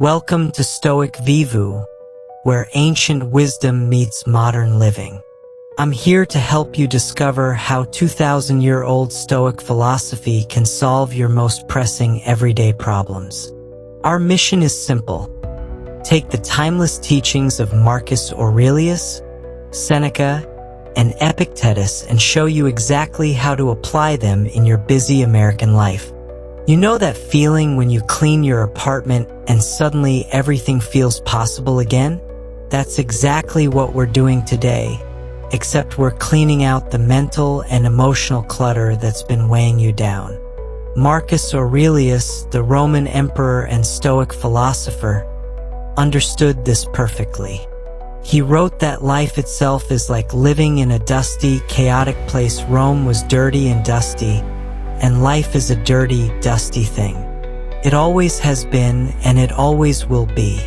Welcome to Stoic Vivu, where ancient wisdom meets modern living. I'm here to help you discover how 2,000-year-old Stoic philosophy can solve your most pressing everyday problems. Our mission is simple. Take the timeless teachings of Marcus Aurelius, Seneca, and Epictetus and show you exactly how to apply them in your busy American life. You know that feeling when you clean your apartment and suddenly everything feels possible again? That's exactly what we're doing today, except we're cleaning out the mental and emotional clutter that's been weighing you down. Marcus Aurelius, the Roman emperor and Stoic philosopher, understood this perfectly. He wrote that life itself is like living in a dusty, chaotic place. Rome was dirty and dusty, and life is a dirty, dusty thing. It always has been, and it always will be.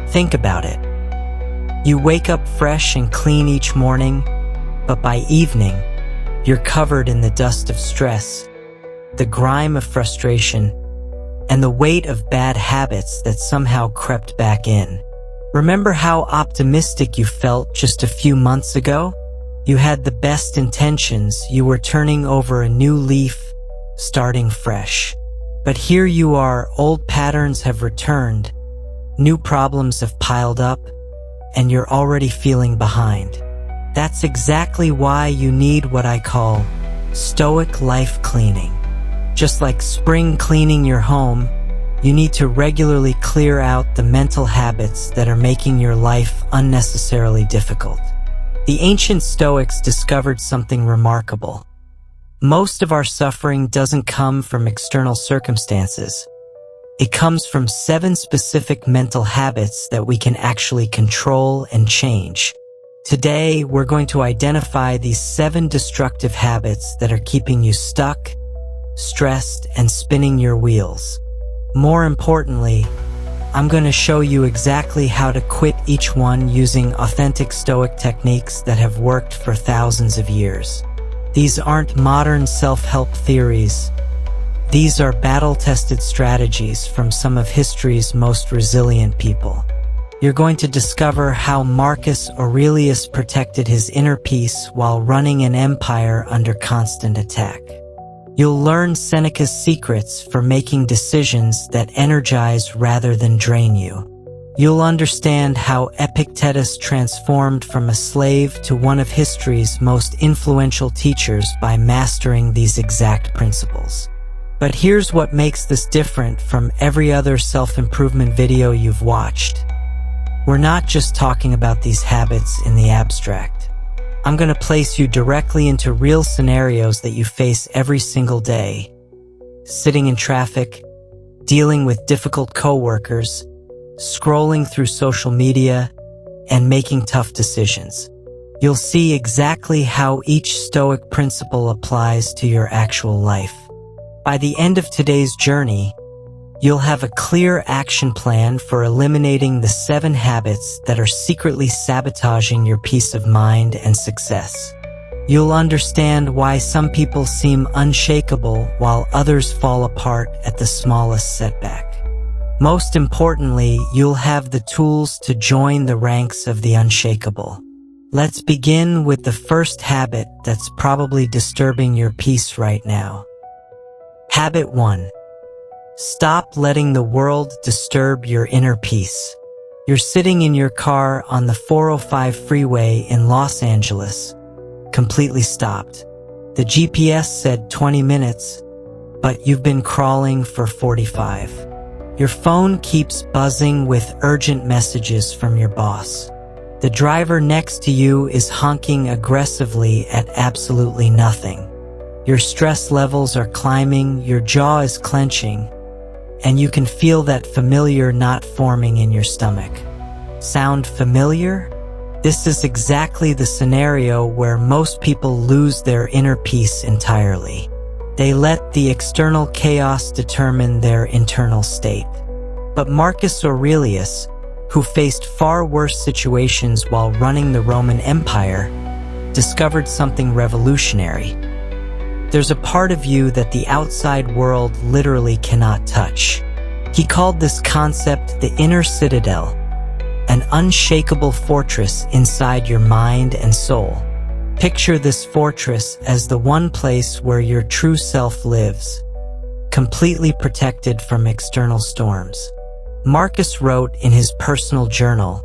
Think about it. You wake up fresh and clean each morning, but by evening, you're covered in the dust of stress, the grime of frustration, and the weight of bad habits that somehow crept back in. Remember how optimistic you felt just a few months ago? You had the best intentions, you were turning over a new leaf, starting fresh. But here you are, old patterns have returned, new problems have piled up, and you're already feeling behind. That's exactly why you need what I call Stoic life cleaning. Just like spring cleaning your home, you need to regularly clear out the mental habits that are making your life unnecessarily difficult. The ancient Stoics discovered something remarkable. Most of our suffering doesn't come from external circumstances. It comes from 7 specific mental habits that we can actually control and change. Today, we're going to identify these 7 destructive habits that are keeping you stuck, stressed, and spinning your wheels. More importantly, I'm going to show you exactly how to quit each one using authentic Stoic techniques that have worked for thousands of years. These aren't modern self-help theories. These are battle-tested strategies from some of history's most resilient people. You're going to discover how Marcus Aurelius protected his inner peace while running an empire under constant attack. You'll learn Seneca's secrets for making decisions that energize rather than drain you. You'll understand how Epictetus transformed from a slave to one of history's most influential teachers by mastering these exact principles. But here's what makes this different from every other self-improvement video you've watched. We're not just talking about these habits in the abstract. I'm going to place you directly into real scenarios that you face every single day. Sitting in traffic, dealing with difficult coworkers, scrolling through social media, and making tough decisions. You'll see exactly how each Stoic principle applies to your actual life. By the end of today's journey, you'll have a clear action plan for eliminating the 7 habits that are secretly sabotaging your peace of mind and success. You'll understand why some people seem unshakable while others fall apart at the smallest setback. Most importantly, you'll have the tools to join the ranks of the unshakable. Let's begin with the first habit that's probably disturbing your peace right now. Habit 1. Stop letting the world disturb your inner peace. You're sitting in your car on the 405 freeway in Los Angeles, completely stopped. The GPS said 20 minutes, but you've been crawling for 45. Your phone keeps buzzing with urgent messages from your boss. The driver next to you is honking aggressively at absolutely nothing. Your stress levels are climbing, your jaw is clenching, and you can feel that familiar knot forming in your stomach. Sound familiar? This is exactly the scenario where most people lose their inner peace entirely. They let the external chaos determine their internal state. But Marcus Aurelius, who faced far worse situations while running the Roman Empire, discovered something revolutionary. There's a part of you that the outside world literally cannot touch. He called this concept the inner citadel, an unshakable fortress inside your mind and soul. Picture this fortress as the one place where your true self lives, completely protected from external storms. Marcus wrote in his personal journal,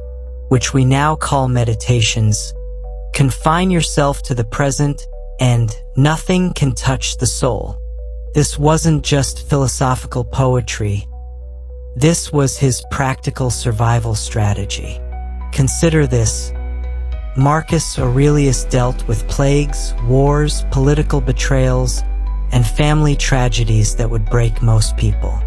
which we now call meditations, "Confine yourself to the present, and nothing can touch the soul." This wasn't just philosophical poetry. This was his practical survival strategy. Consider this. Marcus Aurelius dealt with plagues, wars, political betrayals, and family tragedies that would break most people.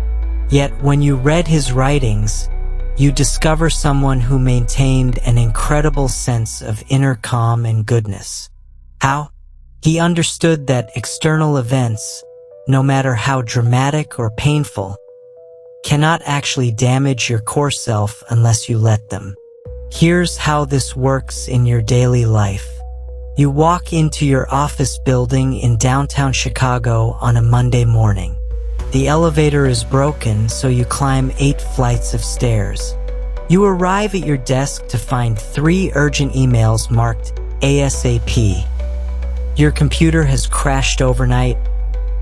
Yet when you read his writings, you discover someone who maintained an incredible sense of inner calm and goodness. How? He understood that external events, no matter how dramatic or painful, cannot actually damage your core self unless you let them. Here's how this works in your daily life. You walk into your office building in downtown Chicago on a Monday morning. The elevator is broken, so you climb 8 flights of stairs. You arrive at your desk to find 3 urgent emails marked ASAP. Your computer has crashed overnight,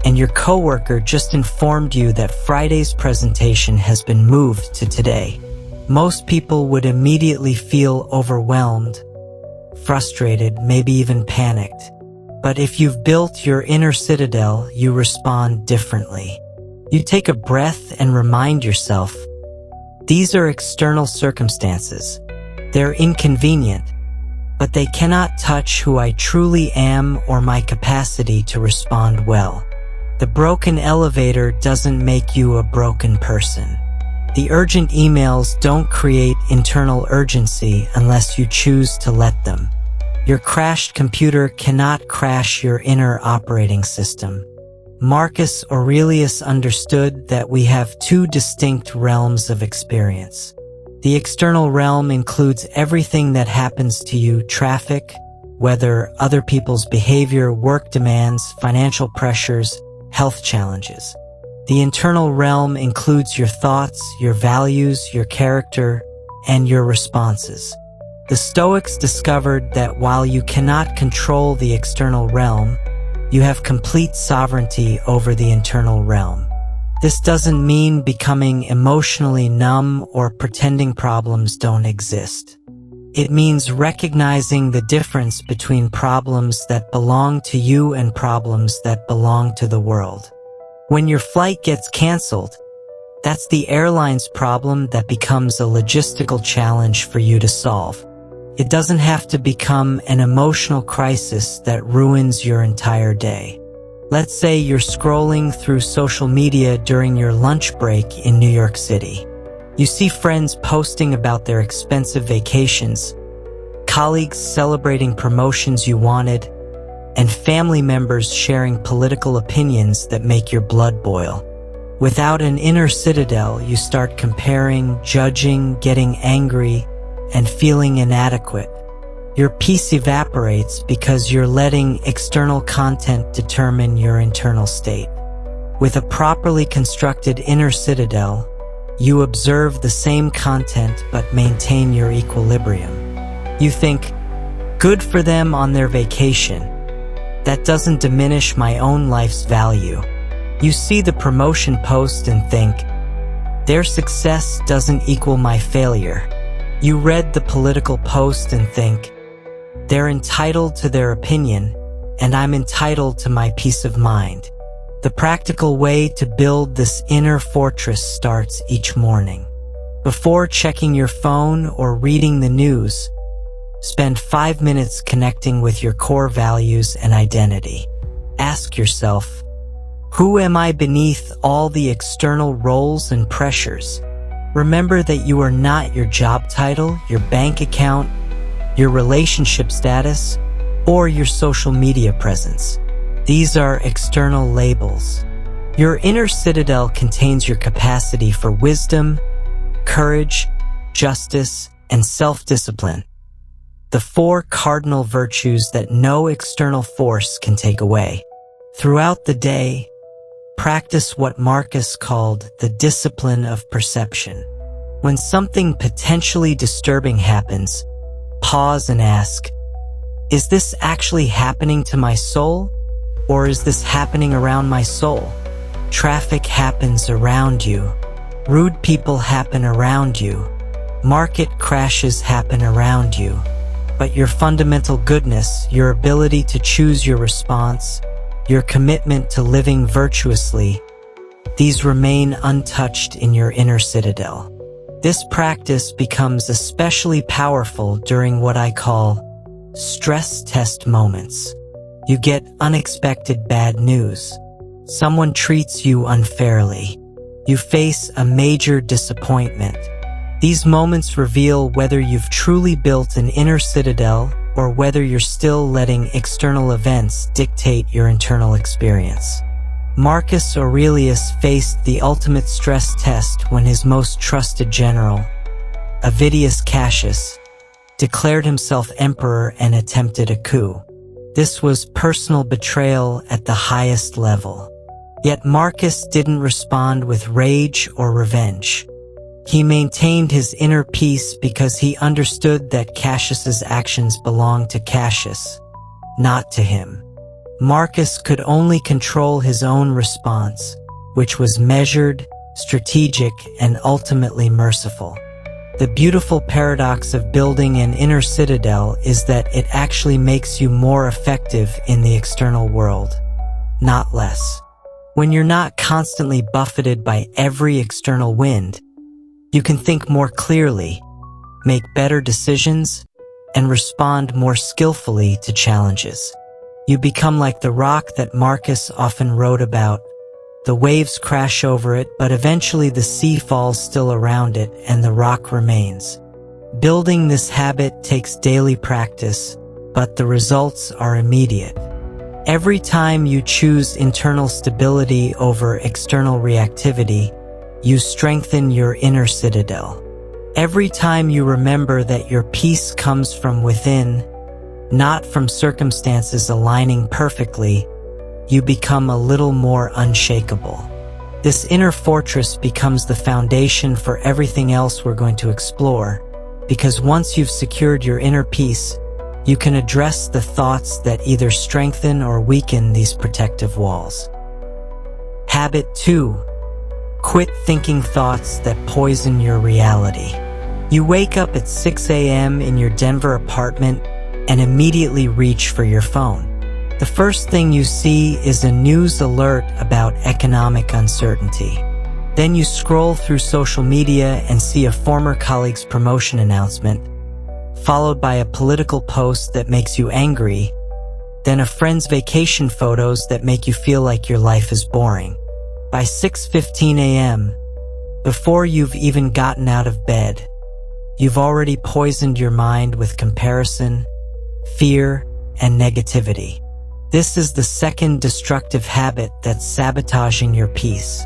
and your coworker just informed you that Friday's presentation has been moved to today. Most people would immediately feel overwhelmed, frustrated, maybe even panicked. But if you've built your inner citadel, you respond differently. You take a breath and remind yourself, these are external circumstances. They're inconvenient, but they cannot touch who I truly am or my capacity to respond well. The broken elevator doesn't make you a broken person. The urgent emails don't create internal urgency unless you choose to let them. Your crashed computer cannot crash your inner operating system. Marcus Aurelius understood that we have 2 distinct realms of experience. The external realm includes everything that happens to you: traffic, weather, other people's behavior, work demands, financial pressures, health challenges. The internal realm includes your thoughts, your values, your character, and your responses. The Stoics discovered that while you cannot control the external realm, you have complete sovereignty over the internal realm. This doesn't mean becoming emotionally numb or pretending problems don't exist. It means recognizing the difference between problems that belong to you and problems that belong to the world. When your flight gets canceled, that's the airline's problem that becomes a logistical challenge for you to solve. It doesn't have to become an emotional crisis that ruins your entire day. Let's say you're scrolling through social media during your lunch break in New York City. You see friends posting about their expensive vacations, colleagues celebrating promotions you wanted, and family members sharing political opinions that make your blood boil. Without an inner citadel, you start comparing, judging, getting angry, and feeling inadequate. Your peace evaporates because you're letting external content determine your internal state. With a properly constructed inner citadel, you observe the same content but maintain your equilibrium. You think, good for them on their vacation. That doesn't diminish my own life's value. You see the promotion post and think, their success doesn't equal my failure. You read the political post and think, they're entitled to their opinion, and I'm entitled to my peace of mind. The practical way to build this inner fortress starts each morning. Before checking your phone or reading the news, spend 5 minutes connecting with your core values and identity. Ask yourself, who am I beneath all the external roles and pressures? Remember that you are not your job title, your bank account, your relationship status, or your social media presence. These are external labels. Your inner citadel contains your capacity for wisdom, courage, justice, and self-discipline. The 4 cardinal virtues that no external force can take away. Throughout the day, practice what Marcus called the discipline of perception. When something potentially disturbing happens, pause and ask, is this actually happening to my soul? Or is this happening around my soul? Traffic happens around you. Rude people happen around you. Market crashes happen around you. But your fundamental goodness, your ability to choose your response, your commitment to living virtuously, these remain untouched in your inner citadel. This practice becomes especially powerful during what I call stress test moments. You get unexpected bad news. Someone treats you unfairly. You face a major disappointment. These moments reveal whether you've truly built an inner citadel or whether you're still letting external events dictate your internal experience. Marcus Aurelius faced the ultimate stress test when his most trusted general, Avidius Cassius, declared himself emperor and attempted a coup. This was personal betrayal at the highest level. Yet Marcus didn't respond with rage or revenge. He maintained his inner peace because he understood that Cassius's actions belonged to Cassius, not to him. Marcus could only control his own response, which was measured, strategic, and ultimately merciful. The beautiful paradox of building an inner citadel is that it actually makes you more effective in the external world, not less. When you're not constantly buffeted by every external wind, you can think more clearly, make better decisions, and respond more skillfully to challenges. You become like the rock that Marcus often wrote about. The waves crash over it, but eventually the sea falls still around it and the rock remains. Building this habit takes daily practice, but the results are immediate. Every time you choose internal stability over external reactivity, you strengthen your inner citadel. Every time you remember that your peace comes from within, not from circumstances aligning perfectly, you become a little more unshakable. This inner fortress becomes the foundation for everything else we're going to explore, because once you've secured your inner peace, you can address the thoughts that either strengthen or weaken these protective walls. Habit 2. Quit thinking thoughts that poison your reality. You wake up at 6 a.m. in your Denver apartment and immediately reach for your phone. The first thing you see is a news alert about economic uncertainty. Then you scroll through social media and see a former colleague's promotion announcement, followed by a political post that makes you angry, then a friend's vacation photos that make you feel like your life is boring. By 6:15 a.m., before you've even gotten out of bed, you've already poisoned your mind with comparison, fear, and negativity. This is the second destructive habit that's sabotaging your peace.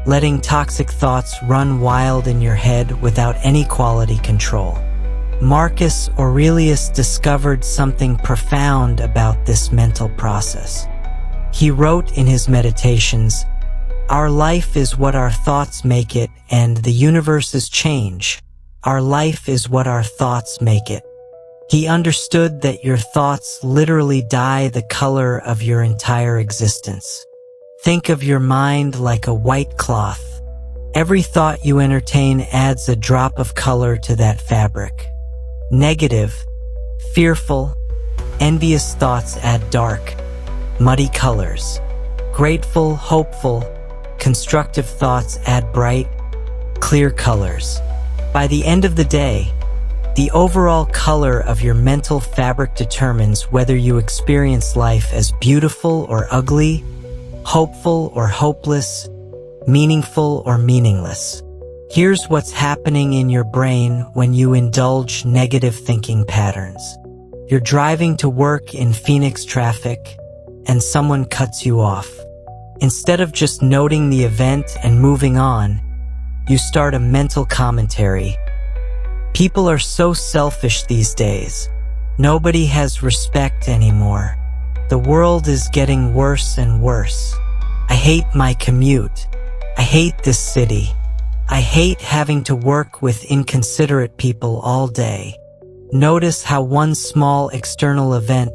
Letting toxic thoughts run wild in your head without any quality control. Marcus Aurelius discovered something profound about this mental process. He wrote in his Meditations, "Our life is what our thoughts make it, and the universe is change. Our life is what our thoughts make it." He understood that your thoughts literally dye the color of your entire existence. Think of your mind like a white cloth. Every thought you entertain adds a drop of color to that fabric. Negative, fearful, envious thoughts add dark, muddy colors. Grateful, hopeful, constructive thoughts add bright, clear colors. By the end of the day, the overall color of your mental fabric determines whether you experience life as beautiful or ugly, hopeful or hopeless, meaningful or meaningless. Here's what's happening in your brain when you indulge negative thinking patterns. You're driving to work in Phoenix traffic, and someone cuts you off. Instead of just noting the event and moving on, you start a mental commentary. People are so selfish these days. Nobody has respect anymore. The world is getting worse and worse. I hate my commute. I hate this city. I hate having to work with inconsiderate people all day. Notice how one small external event,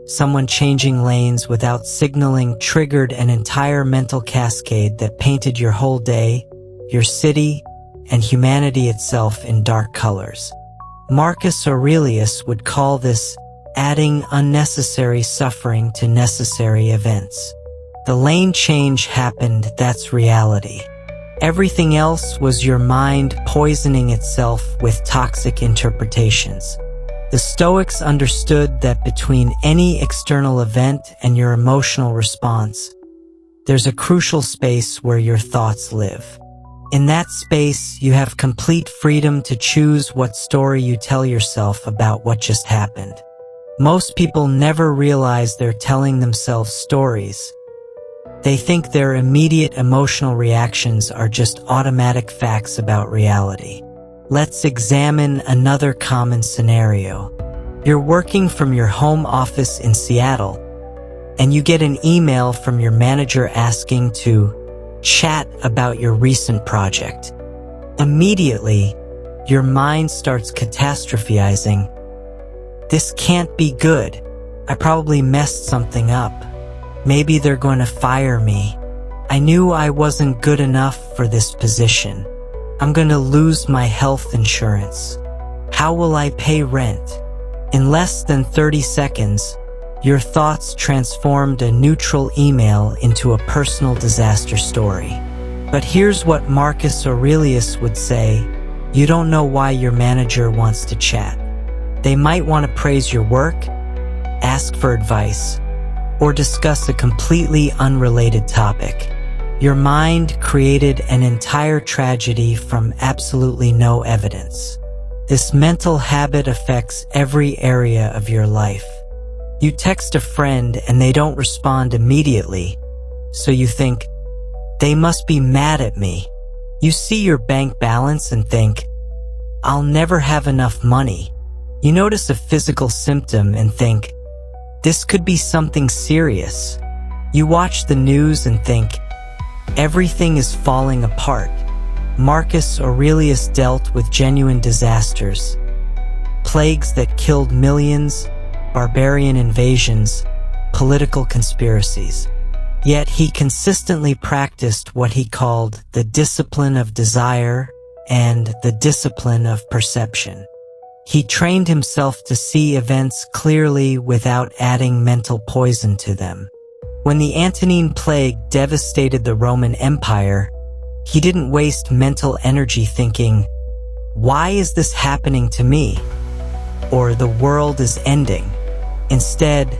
someone changing lanes without signaling, triggered an entire mental cascade that painted your whole day, your city, and humanity itself in dark colors. Marcus Aurelius would call this adding unnecessary suffering to necessary events. The lane change happened, that's reality. Everything else was your mind poisoning itself with toxic interpretations. The Stoics understood that between any external event and your emotional response, there's a crucial space where your thoughts live. In that space, you have complete freedom to choose what story you tell yourself about what just happened. Most people never realize they're telling themselves stories. They think their immediate emotional reactions are just automatic facts about reality. Let's examine another common scenario. You're working from your home office in Seattle, and you get an email from your manager asking to chat about your recent project. Immediately, your mind starts catastrophizing. This can't be good. I probably messed something up. Maybe they're going to fire me. I knew I wasn't good enough for this position. I'm going to lose my health insurance. How will I pay rent? In less than 30 seconds, your thoughts transformed a neutral email into a personal disaster story. But here's what Marcus Aurelius would say: you don't know why your manager wants to chat. They might want to praise your work, ask for advice, or discuss a completely unrelated topic. Your mind created an entire tragedy from absolutely no evidence. This mental habit affects every area of your life. You text a friend and they don't respond immediately, so you think, they must be mad at me. You see your bank balance and think, I'll never have enough money. You notice a physical symptom and think, this could be something serious. You watch the news and think, everything is falling apart. Marcus Aurelius dealt with genuine disasters, plagues that killed millions, barbarian invasions, political conspiracies. Yet he consistently practiced what he called the discipline of desire and the discipline of perception. He trained himself to see events clearly without adding mental poison to them. When the Antonine Plague devastated the Roman Empire, he didn't waste mental energy thinking, why is this happening to me? Or the world is ending. Instead,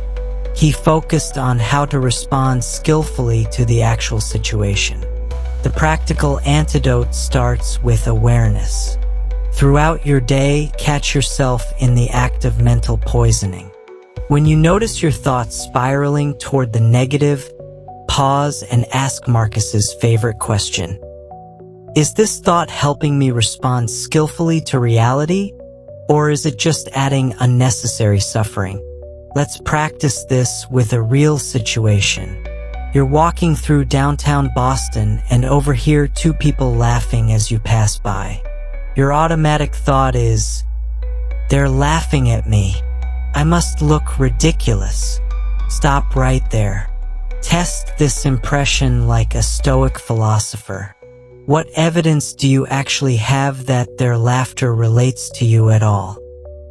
he focused on how to respond skillfully to the actual situation. The practical antidote starts with awareness. Throughout your day, catch yourself in the act of mental poisoning. When you notice your thoughts spiraling toward the negative, pause and ask Marcus's favorite question. Is this thought helping me respond skillfully to reality, or is it just adding unnecessary suffering? Let's practice this with a real situation. You're walking through downtown Boston and overhear two people laughing as you pass by. Your automatic thought is, they're laughing at me. I must look ridiculous. Stop right there. Test this impression like a Stoic philosopher. What evidence do you actually have that their laughter relates to you at all?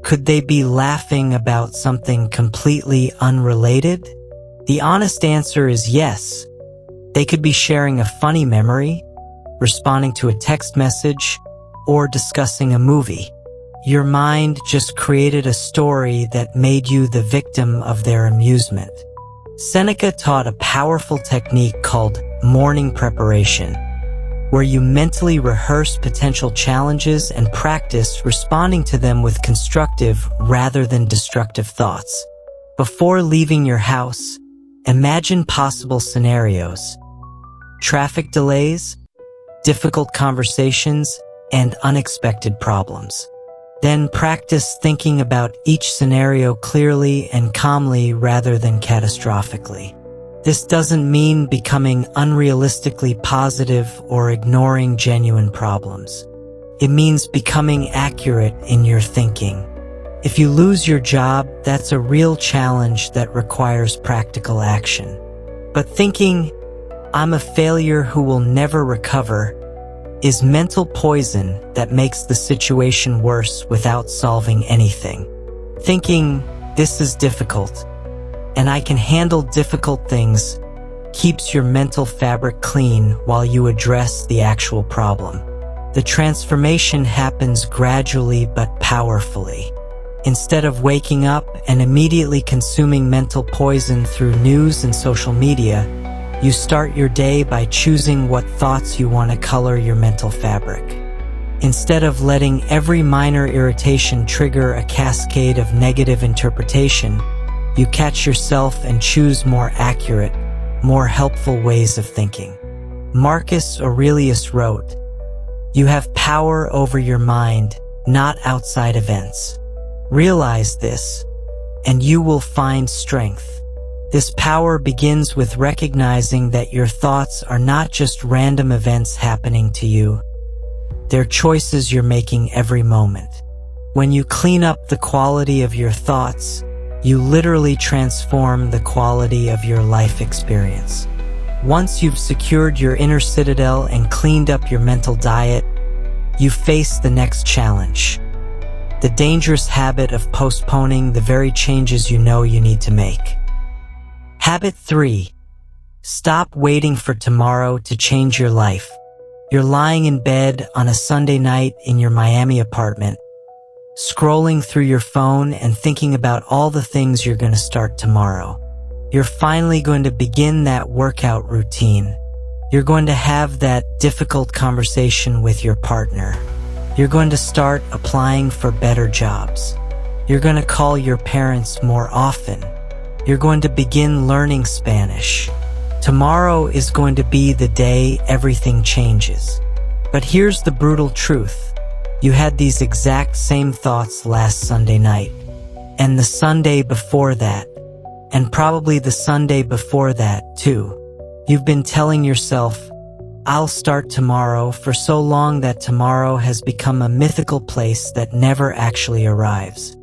Could they be laughing about something completely unrelated? The honest answer is yes. They could be sharing a funny memory, responding to a text message, or discussing a movie. Your mind just created a story that made you the victim of their amusement. Seneca taught a powerful technique called morning preparation, where you mentally rehearse potential challenges and practice responding to them with constructive rather than destructive thoughts. Before leaving your house, imagine possible scenarios: traffic delays, difficult conversations, and unexpected problems. Then practice thinking about each scenario clearly and calmly rather than catastrophically. This doesn't mean becoming unrealistically positive or ignoring genuine problems. It means becoming accurate in your thinking. If you lose your job, that's a real challenge that requires practical action. But thinking, "I'm a failure who will never recover," is mental poison that makes the situation worse without solving anything. Thinking, "This is difficult, and I can handle difficult things," keeps your mental fabric clean while you address the actual problem. The transformation happens gradually but powerfully. Instead of waking up and immediately consuming mental poison through news and social media, you start your day by choosing what thoughts you want to color your mental fabric. Instead of letting every minor irritation trigger a cascade of negative interpretation, you catch yourself and choose more accurate, more helpful ways of thinking. Marcus Aurelius wrote, "You have power over your mind, not outside events. Realize this, and you will find strength." This power begins with recognizing that your thoughts are not just random events happening to you. They're choices you're making every moment. When you clean up the quality of your thoughts, you literally transform the quality of your life experience. Once you've secured your inner citadel and cleaned up your mental diet, you face the next challenge: the dangerous habit of postponing the very changes you know you need to make. Habit 3. Stop waiting for tomorrow to change your life. You're lying in bed on a Sunday night in your Miami apartment, scrolling through your phone and thinking about all the things you're going to start tomorrow. You're finally going to begin that workout routine. You're going to have that difficult conversation with your partner. You're going to start applying for better jobs. You're going to call your parents more often. You're going to begin learning Spanish. Tomorrow is going to be the day everything changes. But here's the brutal truth. You had these exact same thoughts last Sunday night, and the Sunday before that, and probably the Sunday before that too. You've been telling yourself, "I'll start tomorrow," for so long that tomorrow has become a mythical place that never actually arrives.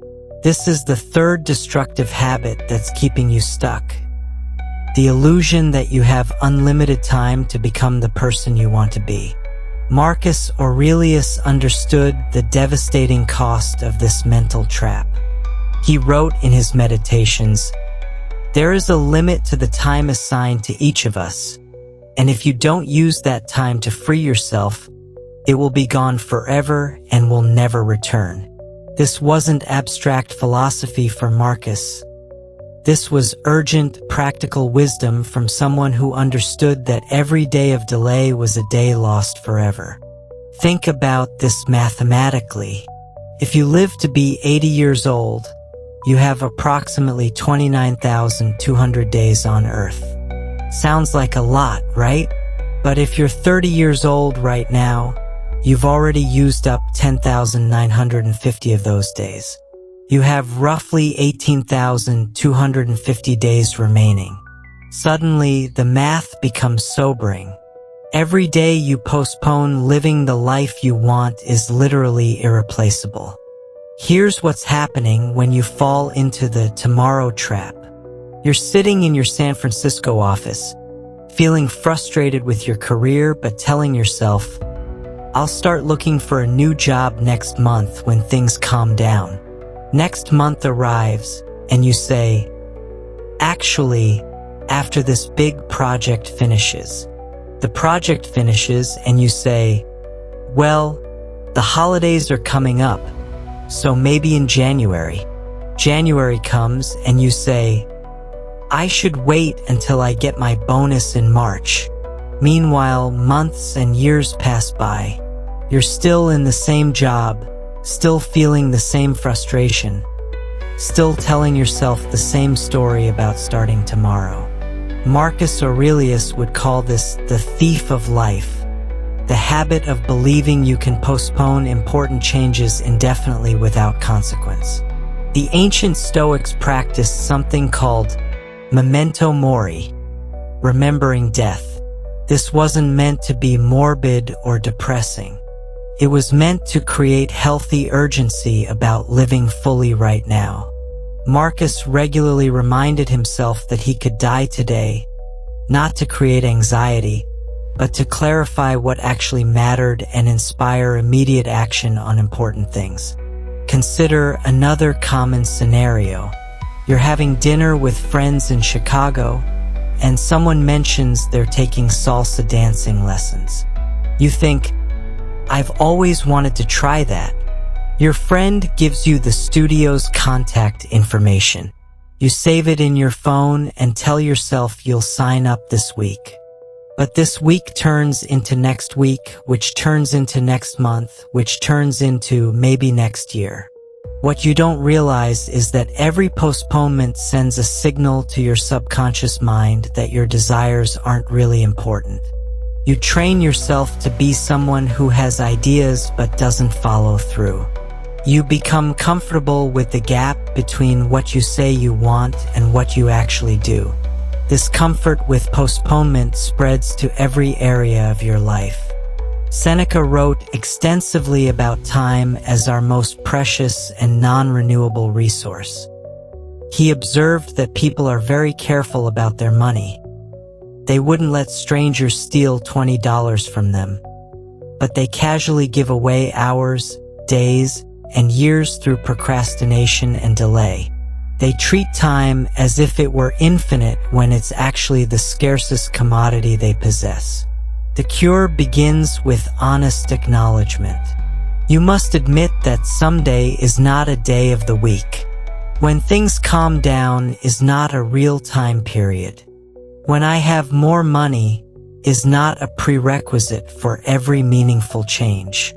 This is the third destructive habit that's keeping you stuck. The illusion that you have unlimited time to become the person you want to be. Marcus Aurelius understood the devastating cost of this mental trap. He wrote in his Meditations, "There is a limit to the time assigned to each of us, and if you don't use that time to free yourself, it will be gone forever and will never return." This wasn't abstract philosophy for Marcus. This was urgent, practical wisdom from someone who understood that every day of delay was a day lost forever. Think about this mathematically. If you live to be 80 years old, you have approximately 29,200 days on Earth. Sounds like a lot, right? But if you're 30 years old right now, you've already used up 10,950 of those days. You have roughly 18,250 days remaining. Suddenly, the math becomes sobering. Every day you postpone living the life you want is literally irreplaceable. Here's what's happening when you fall into the tomorrow trap. You're sitting in your San Francisco office, feeling frustrated with your career but telling yourself, "I'll start looking for a new job next month when things calm down." Next month arrives, and you say, "Actually, after this big project finishes." The project finishes, and you say, "Well, the holidays are coming up, so maybe in January." January comes, and you say, "I should wait until I get my bonus in March." Meanwhile, months and years pass by. You're still in the same job, still feeling the same frustration, still telling yourself the same story about starting tomorrow. Marcus Aurelius would call this the thief of life, the habit of believing you can postpone important changes indefinitely without consequence. The ancient Stoics practiced something called memento mori, remembering death. This wasn't meant to be morbid or depressing. It was meant to create healthy urgency about living fully right now. Marcus regularly reminded himself that he could die today, not to create anxiety, but to clarify what actually mattered and inspire immediate action on important things. Consider another common scenario. You're having dinner with friends in Chicago, and someone mentions they're taking salsa dancing lessons. You think, "I've always wanted to try that." Your friend gives you the studio's contact information. You save it in your phone and tell yourself you'll sign up this week. But this week turns into next week, which turns into next month, which turns into maybe next year. What you don't realize is that every postponement sends a signal to your subconscious mind that your desires aren't really important. You train yourself to be someone who has ideas but doesn't follow through. You become comfortable with the gap between what you say you want and what you actually do. This comfort with postponement spreads to every area of your life. Seneca wrote extensively about time as our most precious and non-renewable resource. He observed that people are very careful about their money. They wouldn't let strangers steal $20 from them, but they casually give away hours, days, and years through procrastination and delay. They treat time as if it were infinite when it's actually the scarcest commodity they possess. The cure begins with honest acknowledgement. You must admit that someday is not a day of the week. When things calm down is not a real time period. When I have more money is not a prerequisite for every meaningful change.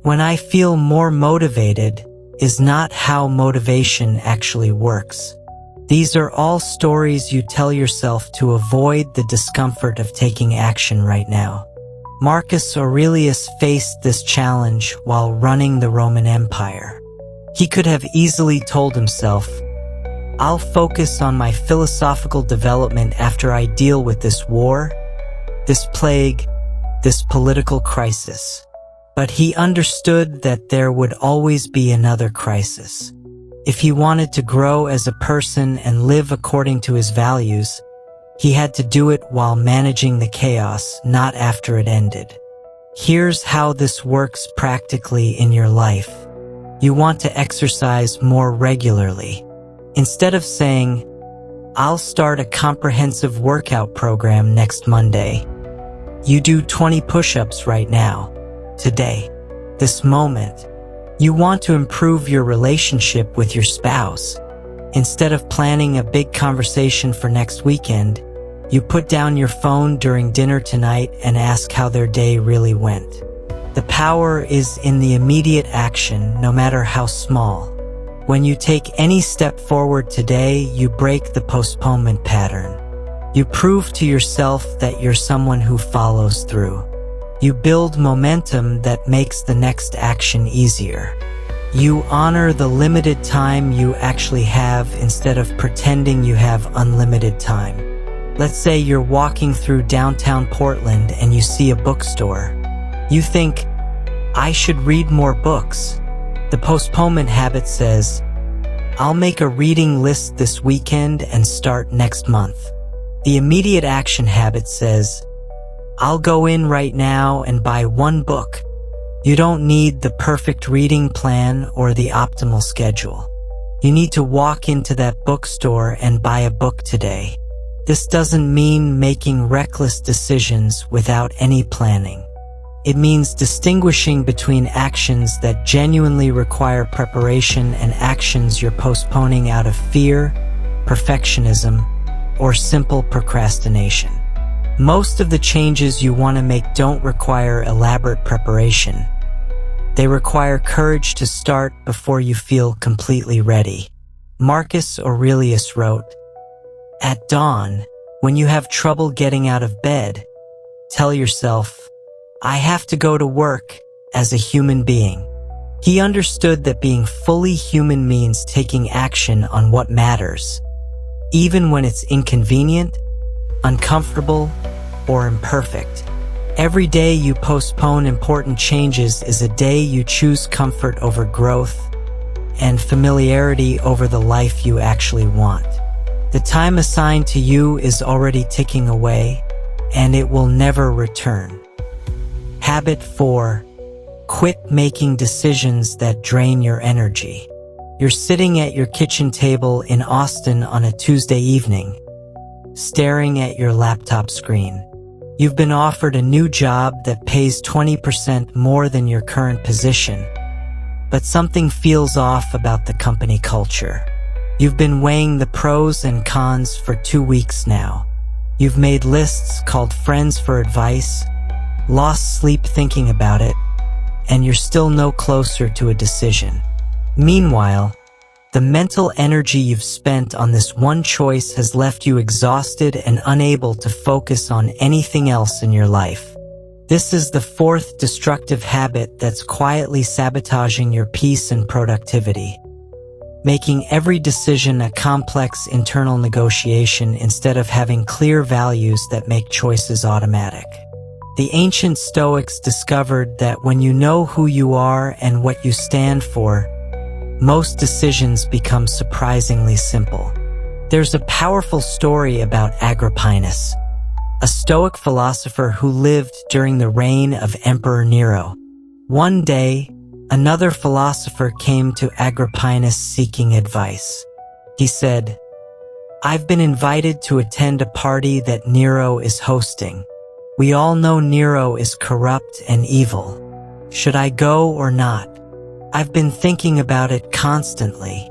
When I feel more motivated is not how motivation actually works. These are all stories you tell yourself to avoid the discomfort of taking action right now. Marcus Aurelius faced this challenge while running the Roman Empire. He could have easily told himself, "I'll focus on my philosophical development after I deal with this war, this plague, this political crisis." But he understood that there would always be another crisis. If he wanted to grow as a person and live according to his values, he had to do it while managing the chaos, not after it ended. Here's how this works practically in your life. You want to exercise more regularly. Instead of saying, "I'll start a comprehensive workout program next Monday," you do 20 push-ups right now. Today, this moment. You want to improve your relationship with your spouse. Instead of planning a big conversation for next weekend, you put down your phone during dinner tonight and ask how their day really went. The power is in the immediate action, no matter how small. When you take any step forward today, you break the postponement pattern. You prove to yourself that you're someone who follows through. You build momentum that makes the next action easier. You honor the limited time you actually have instead of pretending you have unlimited time. Let's say you're walking through downtown Portland and you see a bookstore. You think, "I should read more books." The postponement habit says, "I'll make a reading list this weekend and start next month." The immediate action habit says, "I'll go in right now and buy one book." You don't need the perfect reading plan or the optimal schedule. You need to walk into that bookstore and buy a book today. This doesn't mean making reckless decisions without any planning. It means distinguishing between actions that genuinely require preparation and actions you're postponing out of fear, perfectionism, or simple procrastination. Most of the changes you want to make don't require elaborate preparation. They require courage to start before you feel completely ready. Marcus Aurelius wrote, "At dawn, when you have trouble getting out of bed, tell yourself, 'I have to go to work as a human being.'" He understood that being fully human means taking action on what matters, even when it's inconvenient, uncomfortable, or imperfect. Every day you postpone important changes is a day you choose comfort over growth and familiarity over the life you actually want. The time assigned to you is already ticking away, and it will never return. Habit 4. Quit making decisions that drain your energy. You're sitting at your kitchen table in Austin on a Tuesday evening, staring at your laptop screen. You've been offered a new job that pays 20% more than your current position, but something feels off about the company culture. You've been weighing the pros and cons for 2 weeks now. You've made lists, called friends for advice, lost sleep thinking about it, and you're still no closer to a decision. Meanwhile, the mental energy you've spent on this one choice has left you exhausted and unable to focus on anything else in your life. This is the 4th destructive habit that's quietly sabotaging your peace and productivity, making every decision a complex internal negotiation instead of having clear values that make choices automatic. The ancient Stoics discovered that when you know who you are and what you stand for, most decisions become surprisingly simple. There's a powerful story about Agrippinus, a Stoic philosopher who lived during the reign of Emperor Nero. One day, another philosopher came to Agrippinus seeking advice. He said, "I've been invited to attend a party that Nero is hosting. We all know Nero is corrupt and evil. Should I go or not? I've been thinking about it constantly."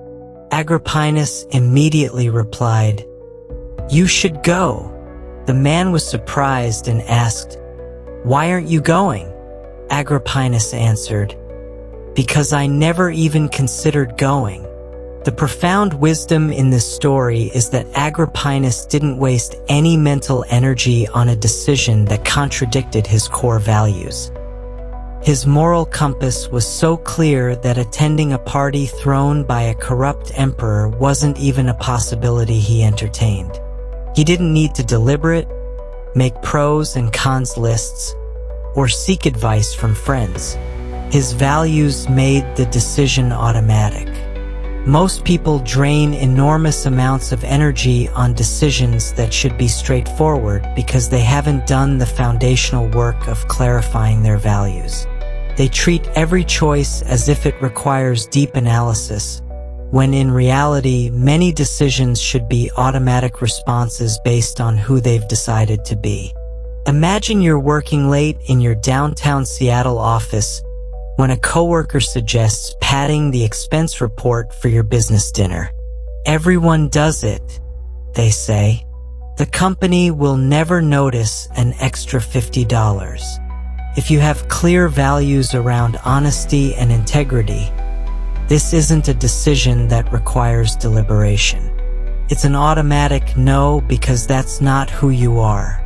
Agrippinus immediately replied, "You should go." The man was surprised and asked, "Why aren't you going?" Agrippinus answered, "Because I never even considered going." The profound wisdom in this story is that Agrippinus didn't waste any mental energy on a decision that contradicted his core values. His moral compass was so clear that attending a party thrown by a corrupt emperor wasn't even a possibility he entertained. He didn't need to deliberate, make pros and cons lists, or seek advice from friends. His values made the decision automatic. Most people drain enormous amounts of energy on decisions that should be straightforward because they haven't done the foundational work of clarifying their values. They treat every choice as if it requires deep analysis, when in reality, many decisions should be automatic responses based on who they've decided to be. Imagine you're working late in your downtown Seattle office when a coworker suggests padding the expense report for your business dinner. "Everyone does it," they say. "The company will never notice an extra $50. If you have clear values around honesty and integrity, this isn't a decision that requires deliberation. It's an automatic no because that's not who you are.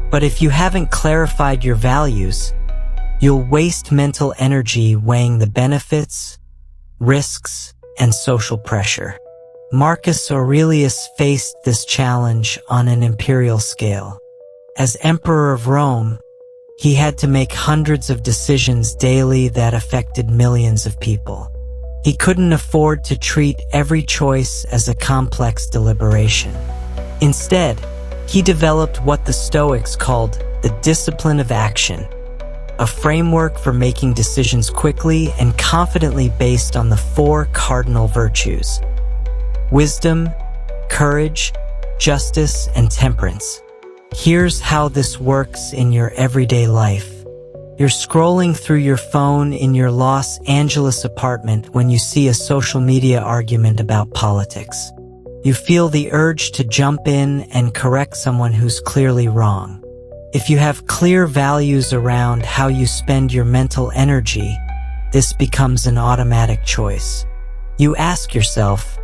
But if you haven't clarified your values, you'll waste mental energy weighing the benefits, risks, and social pressure. Marcus Aurelius faced this challenge on an imperial scale. As Emperor of Rome, he had to make hundreds of decisions daily that affected millions of people. He couldn't afford to treat every choice as a complex deliberation. Instead, he developed what the Stoics called the discipline of action, a framework for making decisions quickly and confidently based on the 4 cardinal virtues: wisdom, courage, justice, and temperance. Here's how this works in your everyday life. You're scrolling through your phone in your Los Angeles apartment when you see a social media argument about politics. You feel the urge to jump in and correct someone who's clearly wrong. If you have clear values around how you spend your mental energy, this becomes an automatic choice. You ask yourself,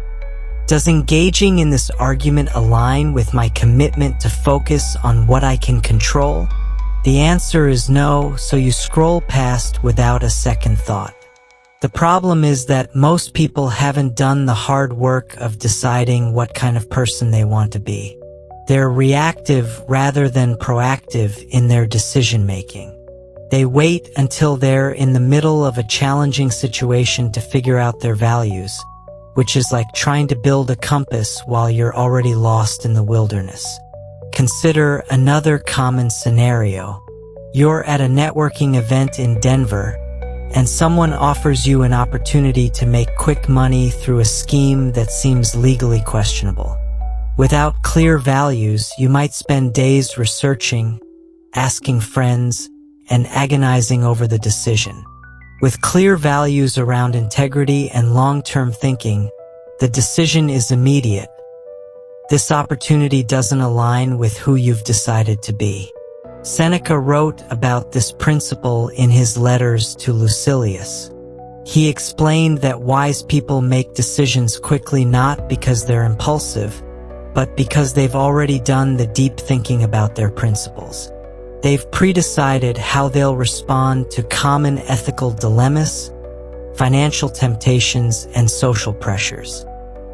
does engaging in this argument align with my commitment to focus on what I can control? The answer is no, so you scroll past without a second thought. The problem is that most people haven't done the hard work of deciding what kind of person they want to be. They're reactive rather than proactive in their decision-making. They wait until they're in the middle of a challenging situation to figure out their values, which is like trying to build a compass while you're already lost in the wilderness. Consider another common scenario. You're at a networking event in Denver, and someone offers you an opportunity to make quick money through a scheme that seems legally questionable. Without clear values, you might spend days researching, asking friends, and agonizing over the decision. With clear values around integrity and long-term thinking, the decision is immediate. This opportunity doesn't align with who you've decided to be. Seneca wrote about this principle in his letters to Lucilius. He explained that wise people make decisions quickly not because they're impulsive, but because they've already done the deep thinking about their principles. They've pre-decided how they'll respond to common ethical dilemmas, financial temptations, and social pressures.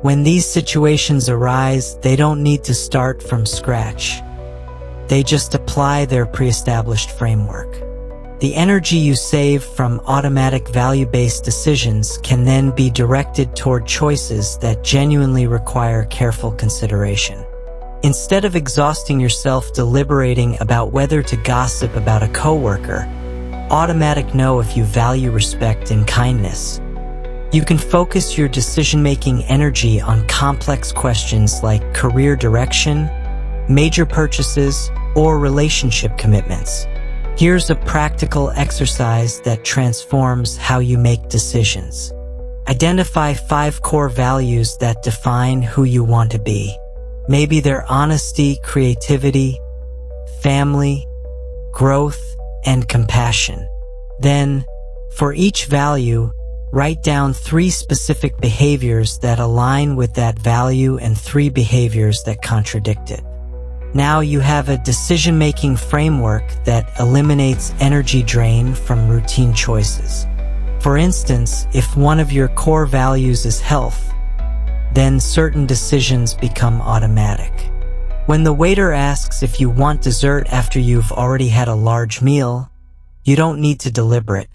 When these situations arise, they don't need to start from scratch. They just apply their pre-established framework. The energy you save from automatic value-based decisions can then be directed toward choices that genuinely require careful consideration. Instead of exhausting yourself deliberating about whether to gossip about a coworker, automatic know if you value respect and kindness. You can focus your decision-making energy on complex questions like career direction, major purchases, or relationship commitments. Here's a practical exercise that transforms how you make decisions. Identify 5 core values that define who you want to be. Maybe they're honesty, creativity, family, growth, and compassion. Then, for each value, write down 3 specific behaviors that align with that value and 3 behaviors that contradict it. Now you have a decision-making framework that eliminates energy drain from routine choices. For instance, if one of your core values is health, then certain decisions become automatic. When the waiter asks if you want dessert after you've already had a large meal, you don't need to deliberate.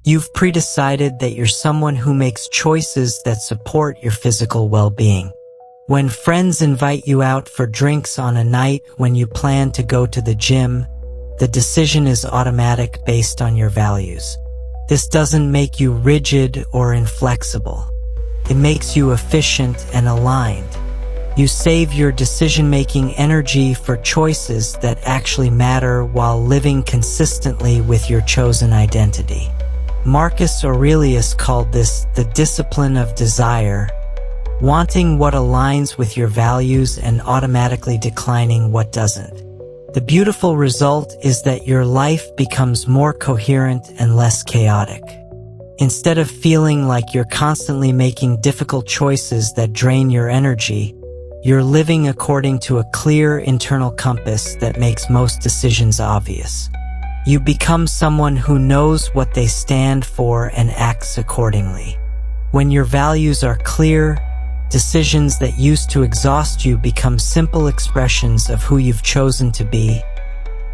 You've pre-decided that you're someone who makes choices that support your physical well-being. When friends invite you out for drinks on a night when you plan to go to the gym, the decision is automatic based on your values. This doesn't make you rigid or inflexible. It makes you efficient and aligned. You save your decision-making energy for choices that actually matter while living consistently with your chosen identity. Marcus Aurelius called this the discipline of desire, wanting what aligns with your values and automatically declining what doesn't. The beautiful result is that your life becomes more coherent and less chaotic. Instead of feeling like you're constantly making difficult choices that drain your energy, you're living according to a clear internal compass that makes most decisions obvious. You become someone who knows what they stand for and acts accordingly. When your values are clear, decisions that used to exhaust you become simple expressions of who you've chosen to be,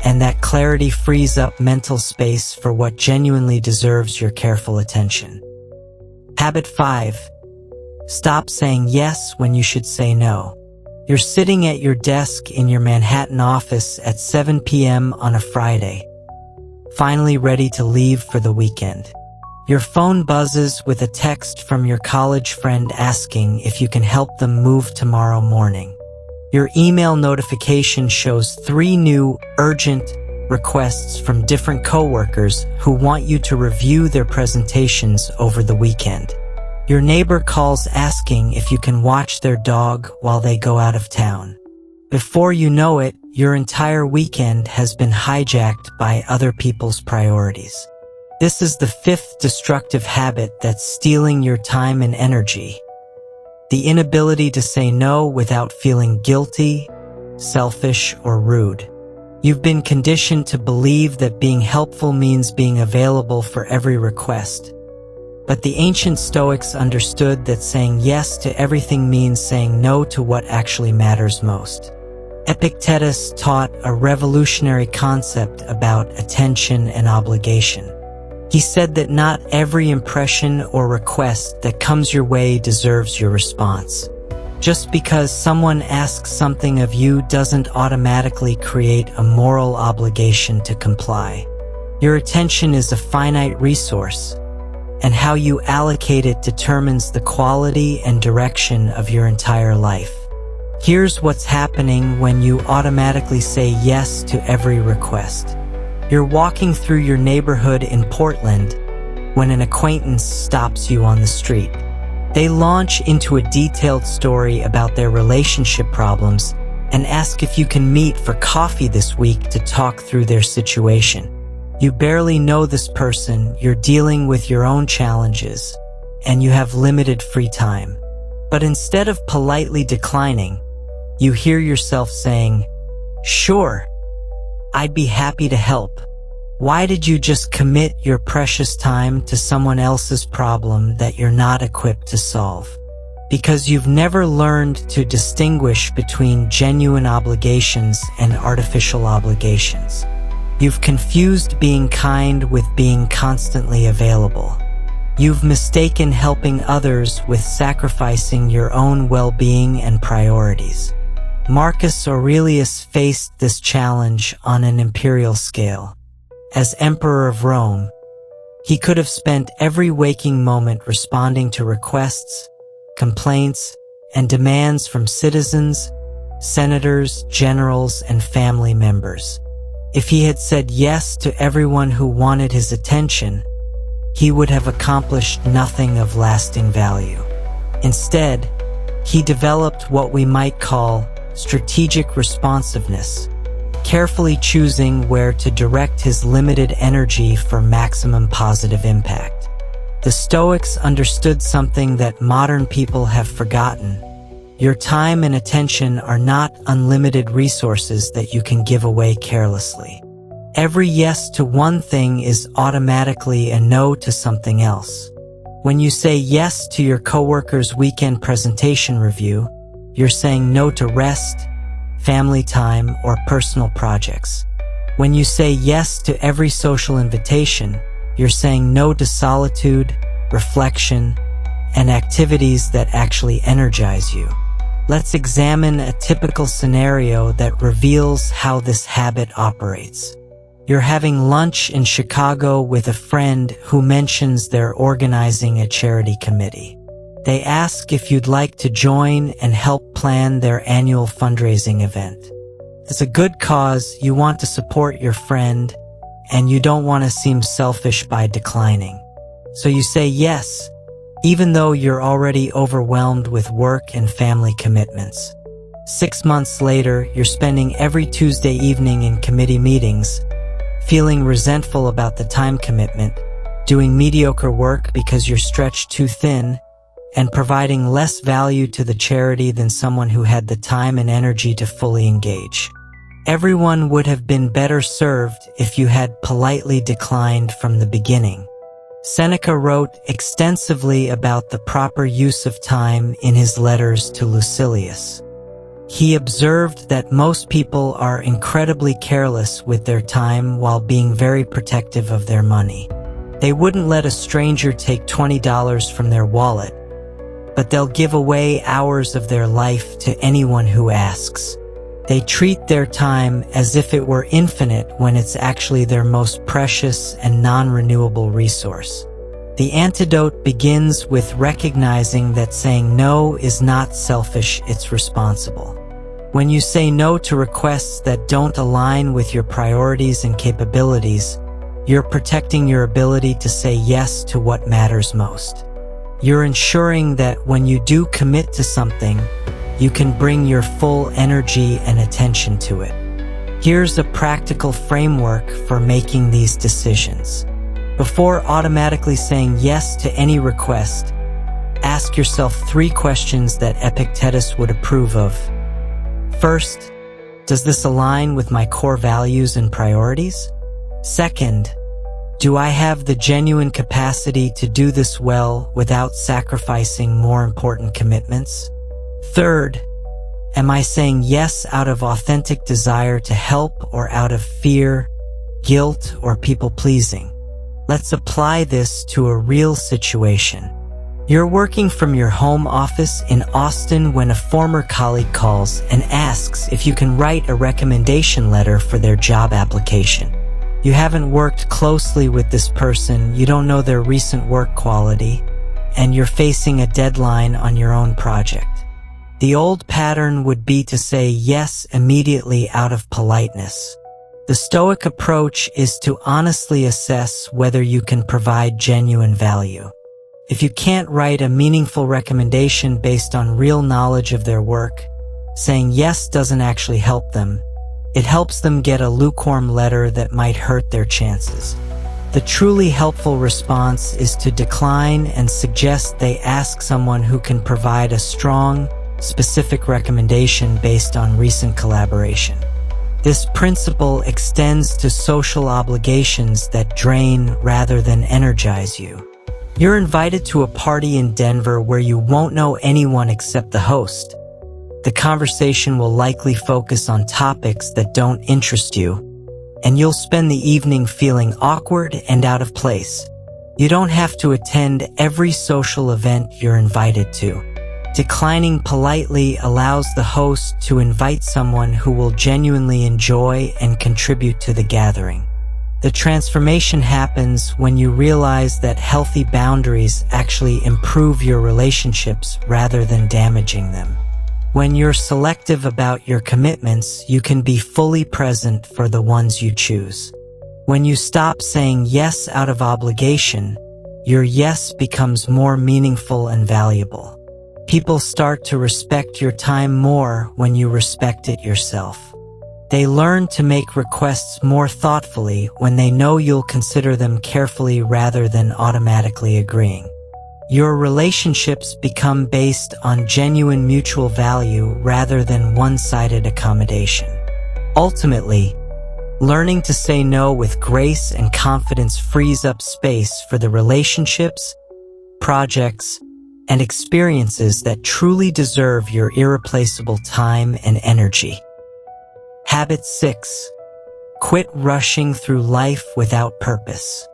and that clarity frees up mental space for what genuinely deserves your careful attention. Habit 5. Stop saying yes when you should say no. You're sitting at your desk in your Manhattan office at 7 p.m. on a Friday, finally ready to leave for the weekend. Your phone buzzes with a text from your college friend asking if you can help them move tomorrow morning. Your email notification shows 3 new, urgent requests from different coworkers who want you to review their presentations over the weekend. Your neighbor calls asking if you can watch their dog while they go out of town. Before you know it, your entire weekend has been hijacked by other people's priorities. This is the 5th destructive habit that's stealing your time and energy. The inability to say no without feeling guilty, selfish, or rude. You've been conditioned to believe that being helpful means being available for every request. But the ancient Stoics understood that saying yes to everything means saying no to what actually matters most. Epictetus taught a revolutionary concept about attention and obligation. He said that not every impression or request that comes your way deserves your response. Just because someone asks something of you doesn't automatically create a moral obligation to comply. Your attention is a finite resource, and how you allocate it determines the quality and direction of your entire life. Here's what's happening when you automatically say yes to every request. You're walking through your neighborhood in Portland when an acquaintance stops you on the street. They launch into a detailed story about their relationship problems and ask if you can meet for coffee this week to talk through their situation. You barely know this person, you're dealing with your own challenges, and you have limited free time. But instead of politely declining, you hear yourself saying, "Sure, I'd be happy to help." Why did you just commit your precious time to someone else's problem that you're not equipped to solve? Because you've never learned to distinguish between genuine obligations and artificial obligations. You've confused being kind with being constantly available. You've mistaken helping others with sacrificing your own well-being and priorities. Marcus Aurelius faced this challenge on an imperial scale. As Emperor of Rome, he could have spent every waking moment responding to requests, complaints, and demands from citizens, senators, generals, and family members. If he had said yes to everyone who wanted his attention, he would have accomplished nothing of lasting value. Instead, he developed what we might call strategic responsiveness, carefully choosing where to direct his limited energy for maximum positive impact. The Stoics understood something that modern people have forgotten. Your time and attention are not unlimited resources that you can give away carelessly. Every yes to one thing is automatically a no to something else. When you say yes to your coworker's weekend presentation review, you're saying no to rest, family time, or personal projects. When you say yes to every social invitation, you're saying no to solitude, reflection, and activities that actually energize you. Let's examine a typical scenario that reveals how this habit operates. You're having lunch in Chicago with a friend who mentions they're organizing a charity committee. They ask if you'd like to join and help plan their annual fundraising event. It's a good cause, you want to support your friend, and you don't want to seem selfish by declining. So you say yes, even though you're already overwhelmed with work and family commitments. 6 months later, you're spending every Tuesday evening in committee meetings, feeling resentful about the time commitment, doing mediocre work because you're stretched too thin, and providing less value to the charity than someone who had the time and energy to fully engage. Everyone would have been better served if you had politely declined from the beginning. Seneca wrote extensively about the proper use of time in his letters to Lucilius. He observed that most people are incredibly careless with their time while being very protective of their money. They wouldn't let a stranger take $20 from their wallet, but they'll give away hours of their life to anyone who asks. They treat their time as if it were infinite when it's actually their most precious and non-renewable resource. The antidote begins with recognizing that saying no is not selfish, it's responsible. When you say no to requests that don't align with your priorities and capabilities, you're protecting your ability to say yes to what matters most. You're ensuring that when you do commit to something, you can bring your full energy and attention to it. Here's a practical framework for making these decisions. Before automatically saying yes to any request, ask yourself 3 questions that Epictetus would approve of. First, does this align with my core values and priorities? Second, do I have the genuine capacity to do this well without sacrificing more important commitments? Third, Am I saying yes out of authentic desire to help or out of fear, guilt, or people-pleasing? Let's apply this to a real situation. You're working from your home office in Austin when a former colleague calls and asks if you can write a recommendation letter for their job application. You haven't worked closely with this person, you don't know their recent work quality, and you're facing a deadline on your own project. The old pattern would be to say yes immediately out of politeness. The Stoic approach is to honestly assess whether you can provide genuine value. If you can't write a meaningful recommendation based on real knowledge of their work, saying yes doesn't actually help them. It helps them get a lukewarm letter that might hurt their chances. The truly helpful response is to decline and suggest they ask someone who can provide a strong, specific recommendation based on recent collaboration. This principle extends to social obligations that drain rather than energize you. You're invited to a party in Denver where you won't know anyone except the host. The conversation will likely focus on topics that don't interest you, and you'll spend the evening feeling awkward and out of place. You don't have to attend every social event you're invited to. Declining politely allows the host to invite someone who will genuinely enjoy and contribute to the gathering. The transformation happens when you realize that healthy boundaries actually improve your relationships rather than damaging them. When you're selective about your commitments, you can be fully present for the ones you choose. When you stop saying yes out of obligation, your yes becomes more meaningful and valuable. People start to respect your time more when you respect it yourself. They learn to make requests more thoughtfully when they know you'll consider them carefully rather than automatically agreeing. Your relationships become based on genuine mutual value rather than one-sided accommodation. Ultimately, learning to say no with grace and confidence frees up space for the relationships, projects, and experiences that truly deserve your irreplaceable time and energy. Habit 6. Quit rushing through life without purpose.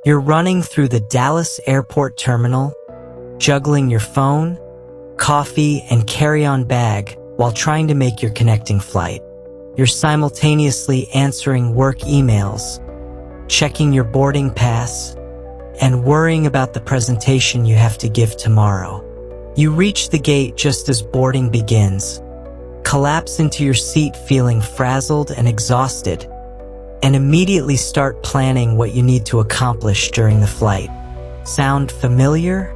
You're running through the Dallas airport terminal, juggling your phone, coffee, and carry-on bag while trying to make your connecting flight. You're simultaneously answering work emails, checking your boarding pass, and worrying about the presentation you have to give tomorrow. You reach the gate just as boarding begins, collapse into your seat feeling frazzled and exhausted, and immediately start planning what you need to accomplish during the flight. Sound familiar?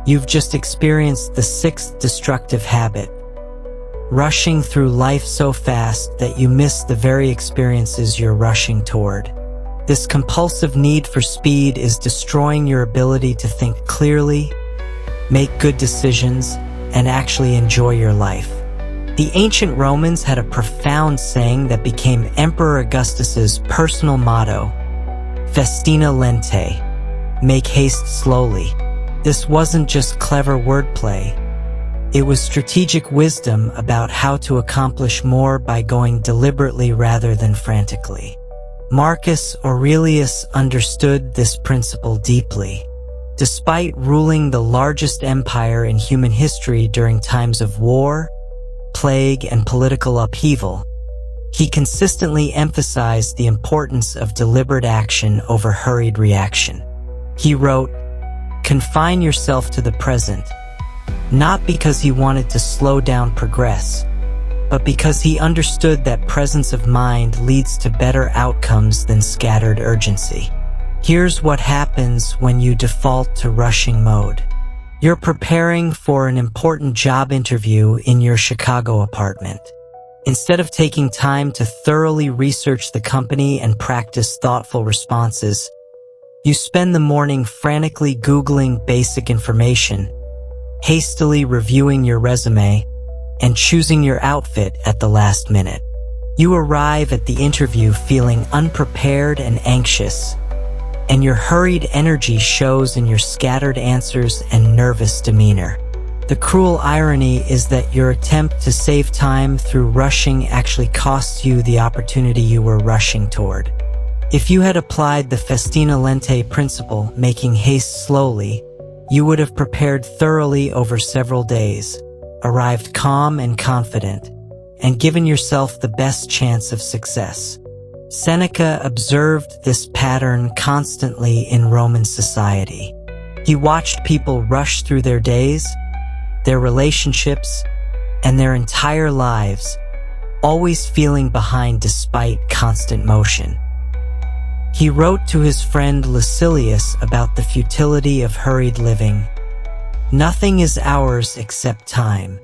You've just experienced the 6th destructive habit, rushing through life so fast that you miss the very experiences you're rushing toward. This compulsive need for speed is destroying your ability to think clearly, make good decisions, and actually enjoy your life. The ancient Romans had a profound saying that became Emperor Augustus's personal motto, Festina lente, make haste slowly. This wasn't just clever wordplay. It was strategic wisdom about how to accomplish more by going deliberately rather than frantically. Marcus Aurelius understood this principle deeply. Despite ruling the largest empire in human history during times of war, plague, and political upheaval, he consistently emphasized the importance of deliberate action over hurried reaction. He wrote, "Confine yourself to the present," not because he wanted to slow down progress, but because he understood that presence of mind leads to better outcomes than scattered urgency. Here's what happens when you default to rushing mode. You're preparing for an important job interview in your Chicago apartment. Instead of taking time to thoroughly research the company and practice thoughtful responses, you spend the morning frantically Googling basic information, hastily reviewing your resume, and choosing your outfit at the last minute. You arrive at the interview feeling unprepared and anxious, and your hurried energy shows in your scattered answers and nervous demeanor. The cruel irony is that your attempt to save time through rushing actually costs you the opportunity you were rushing toward. If you had applied the festina lente principle, making haste slowly, you would have prepared thoroughly over several days, arrived calm and confident, and given yourself the best chance of success. Seneca observed this pattern constantly in Roman society. He watched people rush through their days, their relationships, and their entire lives, always feeling behind despite constant motion. He wrote to his friend Lucilius about the futility of hurried living. Nothing is ours except time.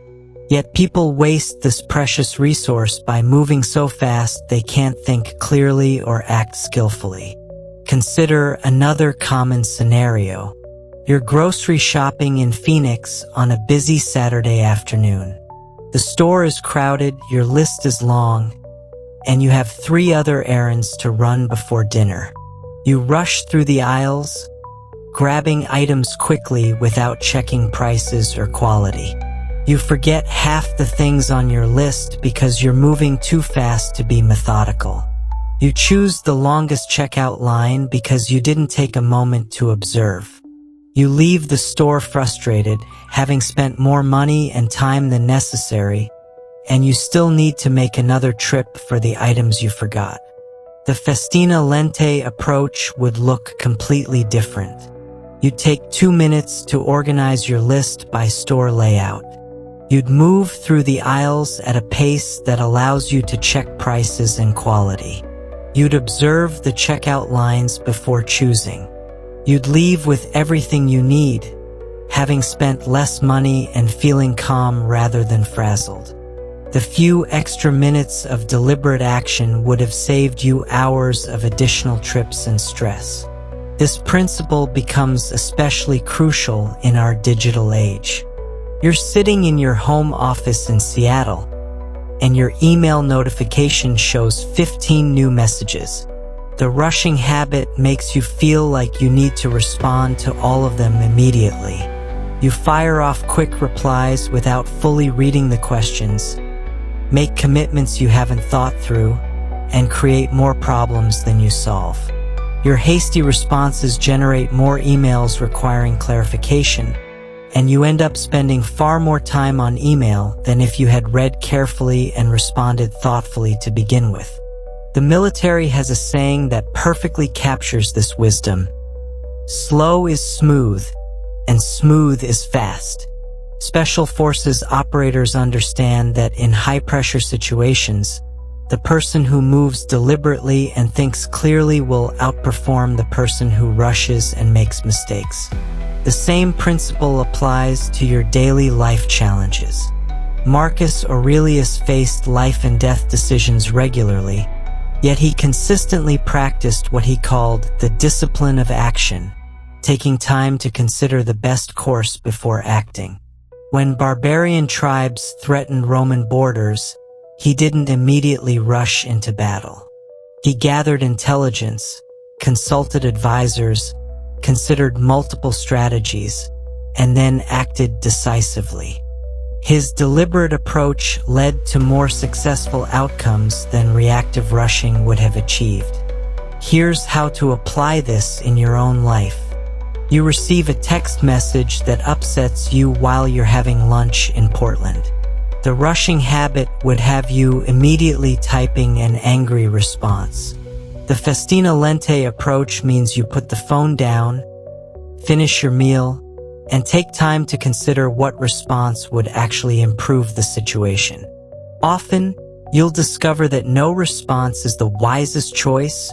Yet people waste this precious resource by moving so fast they can't think clearly or act skillfully. Consider another common scenario. You're grocery shopping in Phoenix on a busy Saturday afternoon. The store is crowded, your list is long, and you have 3 other errands to run before dinner. You rush through the aisles, grabbing items quickly without checking prices or quality. You forget half the things on your list because you're moving too fast to be methodical. You choose the longest checkout line because you didn't take a moment to observe. You leave the store frustrated, having spent more money and time than necessary, and you still need to make another trip for the items you forgot. The festina lente approach would look completely different. You'd take 2 minutes to organize your list by store layout. You'd move through the aisles at a pace that allows you to check prices and quality. You'd observe the checkout lines before choosing. You'd leave with everything you need, having spent less money and feeling calm rather than frazzled. The few extra minutes of deliberate action would have saved you hours of additional trips and stress. This principle becomes especially crucial in our digital age. You're sitting in your home office in Seattle, and your email notification shows 15 new messages. The rushing habit makes you feel like you need to respond to all of them immediately. You fire off quick replies without fully reading the questions, make commitments you haven't thought through, and create more problems than you solve. Your hasty responses generate more emails requiring clarification, and you end up spending far more time on email than if you had read carefully and responded thoughtfully to begin with. The military has a saying that perfectly captures this wisdom. Slow is smooth, and smooth is fast. Special Forces operators understand that in high-pressure situations, the person who moves deliberately and thinks clearly will outperform the person who rushes and makes mistakes. The same principle applies to your daily life challenges. Marcus Aurelius faced life and death decisions regularly, yet he consistently practiced what he called the discipline of action, taking time to consider the best course before acting. When barbarian tribes threatened Roman borders, he didn't immediately rush into battle. He gathered intelligence, consulted advisors, considered multiple strategies, and then acted decisively. His deliberate approach led to more successful outcomes than reactive rushing would have achieved. Here's how to apply this in your own life. You receive a text message that upsets you while you're having lunch in Portland. The rushing habit would have you immediately typing an angry response. The festina lente approach means you put the phone down, finish your meal, and take time to consider what response would actually improve the situation. Often, you'll discover that no response is the wisest choice,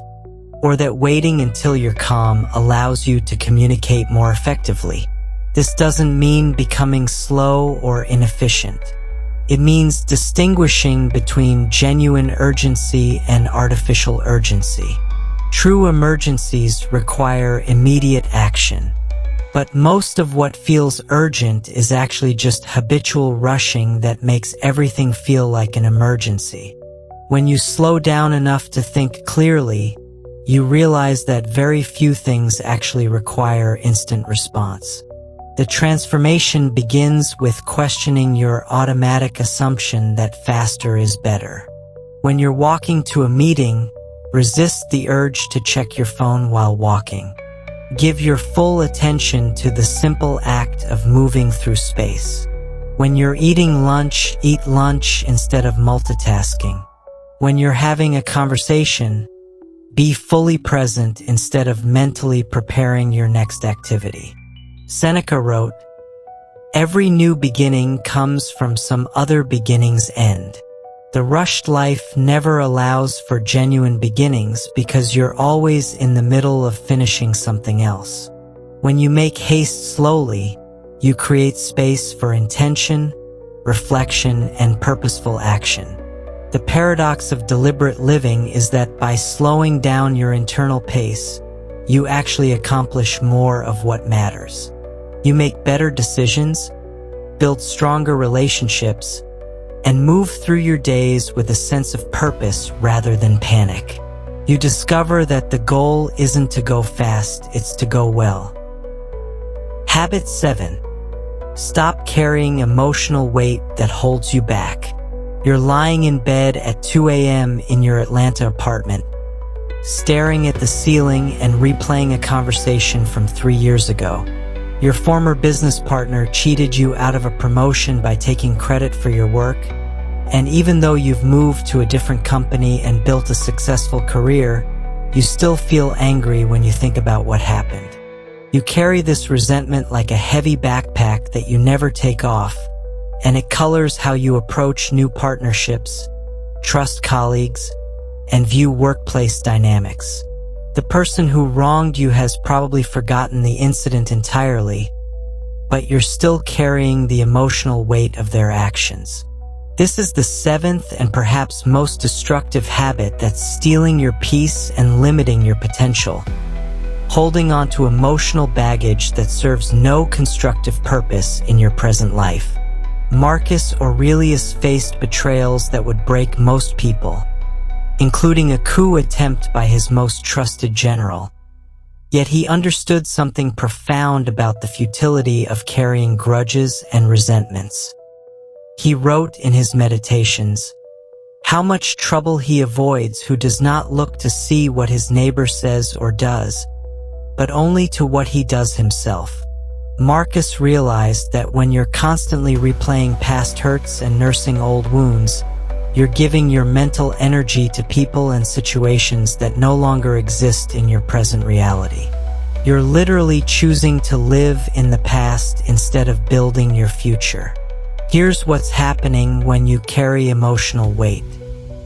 or that waiting until you're calm allows you to communicate more effectively. This doesn't mean becoming slow or inefficient. It means distinguishing between genuine urgency and artificial urgency. True emergencies require immediate action, but most of what feels urgent is actually just habitual rushing that makes everything feel like an emergency. When you slow down enough to think clearly, you realize that very few things actually require instant response. The transformation begins with questioning your automatic assumption that faster is better. When you're walking to a meeting, resist the urge to check your phone while walking. Give your full attention to the simple act of moving through space. When you're eating lunch, eat lunch instead of multitasking. When you're having a conversation, be fully present instead of mentally preparing your next activity. Seneca wrote, "Every new beginning comes from some other beginning's end." The rushed life never allows for genuine beginnings because you're always in the middle of finishing something else. When you make haste slowly, you create space for intention, reflection, and purposeful action. The paradox of deliberate living is that by slowing down your internal pace, you actually accomplish more of what matters. You make better decisions, build stronger relationships, and move through your days with a sense of purpose rather than panic. You discover that the goal isn't to go fast, it's to go well. Habit 7. Stop carrying emotional weight that holds you back. You're lying in bed at 2 a.m. in your Atlanta apartment, staring at the ceiling and replaying a conversation from 3 years ago. Your former business partner cheated you out of a promotion by taking credit for your work, and even though you've moved to a different company and built a successful career, you still feel angry when you think about what happened. You carry this resentment like a heavy backpack that you never take off, and it colors how you approach new partnerships, trust colleagues, and view workplace dynamics. The person who wronged you has probably forgotten the incident entirely, but you're still carrying the emotional weight of their actions. This is the 7th and perhaps most destructive habit that's stealing your peace and limiting your potential. Holding on to emotional baggage that serves no constructive purpose in your present life. Marcus Aurelius faced betrayals that would break most people, including a coup attempt by his most trusted general. Yet he understood something profound about the futility of carrying grudges and resentments. He wrote in his meditations, "How much trouble he avoids who does not look to see what his neighbor says or does, but only to what he does himself." Marcus realized that when you're constantly replaying past hurts and nursing old wounds, you're giving your mental energy to people and situations that no longer exist in your present reality. You're literally choosing to live in the past instead of building your future. Here's what's happening when you carry emotional weight.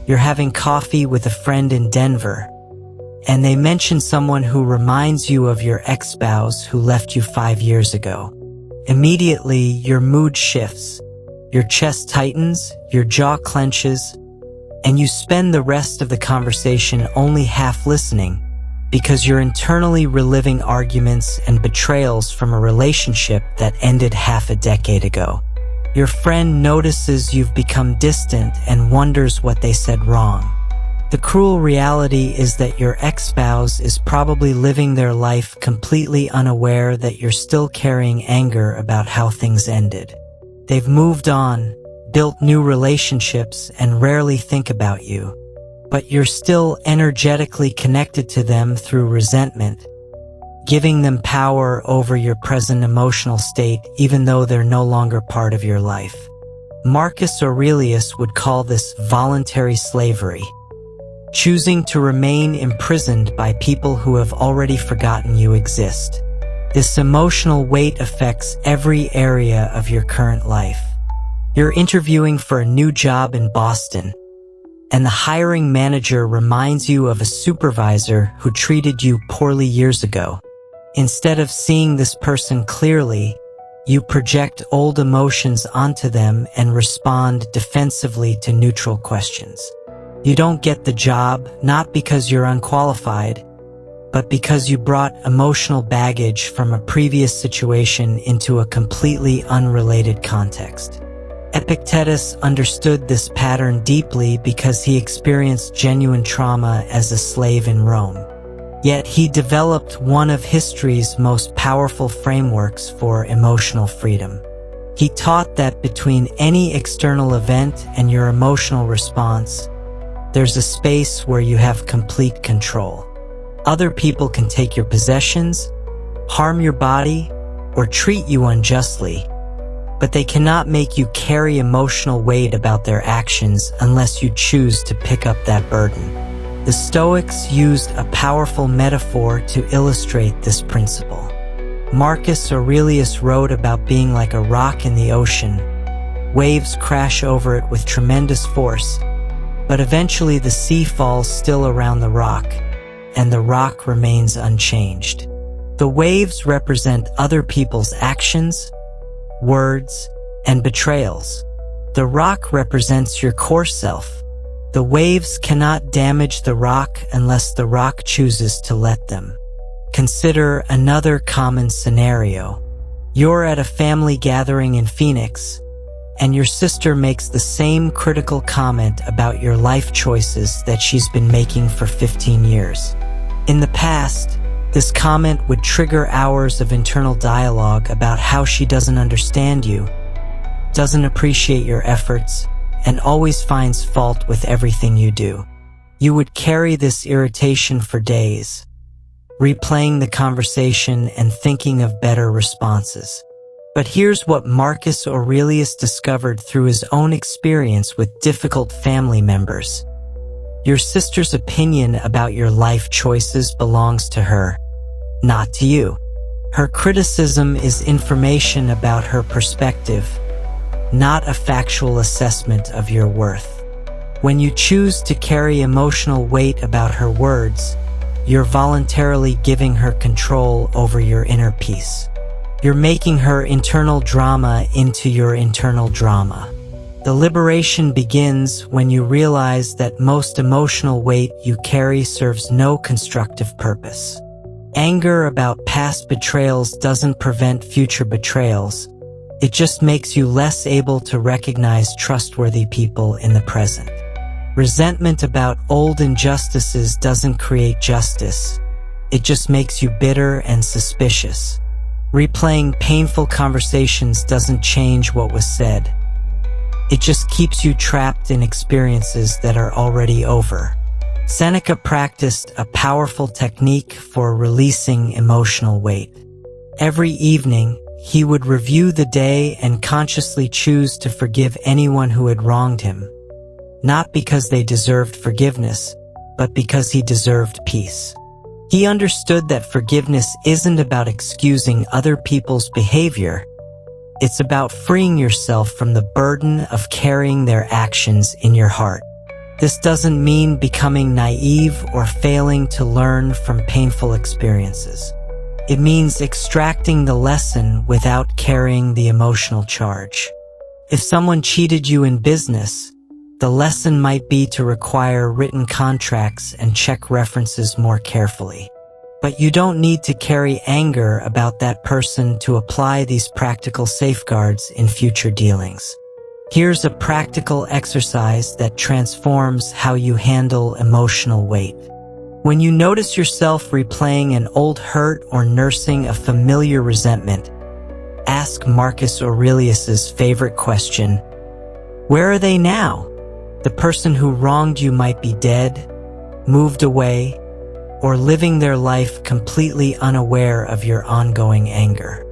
You're having coffee with a friend in Denver, and they mention someone who reminds you of your ex-spouse who left you 5 years ago. Immediately, your mood shifts. Your chest tightens, your jaw clenches, and you spend the rest of the conversation only half listening because you're internally reliving arguments and betrayals from a relationship that ended half a decade ago. Your friend notices you've become distant and wonders what they said wrong. The cruel reality is that your ex-spouse is probably living their life completely unaware that you're still carrying anger about how things ended. They've moved on, built new relationships, and rarely think about you. But you're still energetically connected to them through resentment, giving them power over your present emotional state even though they're no longer part of your life. Marcus Aurelius would call this voluntary slavery, choosing to remain imprisoned by people who have already forgotten you exist. This emotional weight affects every area of your current life. You're interviewing for a new job in Boston, and the hiring manager reminds you of a supervisor who treated you poorly years ago. Instead of seeing this person clearly, you project old emotions onto them and respond defensively to neutral questions. You don't get the job, not because you're unqualified, but because you brought emotional baggage from a previous situation into a completely unrelated context. Epictetus understood this pattern deeply because he experienced genuine trauma as a slave in Rome. Yet he developed one of history's most powerful frameworks for emotional freedom. He taught that between any external event and your emotional response, there's a space where you have complete control. Other people can take your possessions, harm your body, or treat you unjustly, but they cannot make you carry emotional weight about their actions unless you choose to pick up that burden. The Stoics used a powerful metaphor to illustrate this principle. Marcus Aurelius wrote about being like a rock in the ocean. Waves crash over it with tremendous force, but eventually the sea falls still around the rock, and the rock remains unchanged. The waves represent other people's actions, words, and betrayals. The rock represents your core self. The waves cannot damage the rock unless the rock chooses to let them. Consider another common scenario. You're at a family gathering in Phoenix, and your sister makes the same critical comment about your life choices that she's been making for 15 years. In the past, this comment would trigger hours of internal dialogue about how she doesn't understand you, doesn't appreciate your efforts, and always finds fault with everything you do. You would carry this irritation for days, replaying the conversation and thinking of better responses. But here's what Marcus Aurelius discovered through his own experience with difficult family members. Your sister's opinion about your life choices belongs to her, not to you. Her criticism is information about her perspective, not a factual assessment of your worth. When you choose to carry emotional weight about her words, you're voluntarily giving her control over your inner peace. You're making her internal drama into your internal drama. The liberation begins when you realize that most emotional weight you carry serves no constructive purpose. Anger about past betrayals doesn't prevent future betrayals. It just makes you less able to recognize trustworthy people in the present. Resentment about old injustices doesn't create justice. It just makes you bitter and suspicious. Replaying painful conversations doesn't change what was said. It just keeps you trapped in experiences that are already over. Seneca practiced a powerful technique for releasing emotional weight. Every evening, he would review the day and consciously choose to forgive anyone who had wronged him. Not because they deserved forgiveness, but because he deserved peace. He understood that forgiveness isn't about excusing other people's behavior. It's about freeing yourself from the burden of carrying their actions in your heart. This doesn't mean becoming naive or failing to learn from painful experiences. It means extracting the lesson without carrying the emotional charge. If someone cheated you in business, the lesson might be to require written contracts and check references more carefully. But you don't need to carry anger about that person to apply these practical safeguards in future dealings. Here's a practical exercise that transforms how you handle emotional weight. When you notice yourself replaying an old hurt or nursing a familiar resentment, ask Marcus Aurelius's favorite question: where are they now? The person who wronged you might be dead, moved away, or living their life completely unaware of your ongoing anger.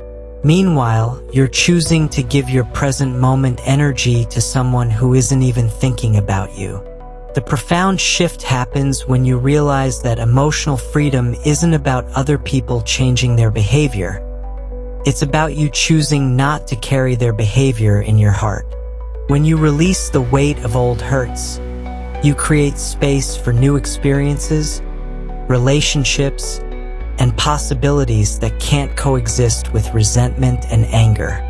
Meanwhile, you're choosing to give your present moment energy to someone who isn't even thinking about you. The profound shift happens when you realize that emotional freedom isn't about other people changing their behavior. It's about you choosing not to carry their behavior in your heart. When you release the weight of old hurts, you create space for new experiences, relationships, and possibilities that can't coexist with resentment and anger.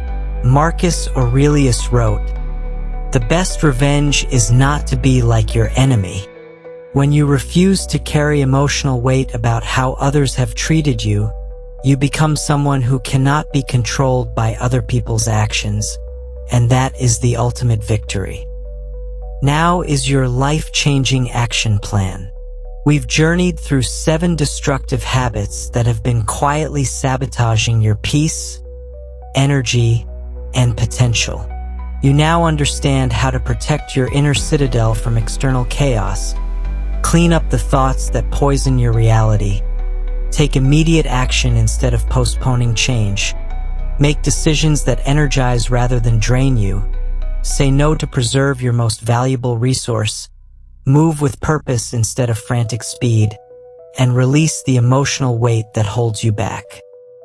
Marcus Aurelius wrote, "The best revenge is not to be like your enemy." When you refuse to carry emotional weight about how others have treated you, you become someone who cannot be controlled by other people's actions, and that is the ultimate victory. Now is your life-changing action plan. We've journeyed through 7 destructive habits that have been quietly sabotaging your peace, energy, and potential. You now understand how to protect your inner citadel from external chaos, clean up the thoughts that poison your reality, take immediate action instead of postponing change, make decisions that energize rather than drain you, say no to preserve your most valuable resource, move with purpose instead of frantic speed, and release the emotional weight that holds you back.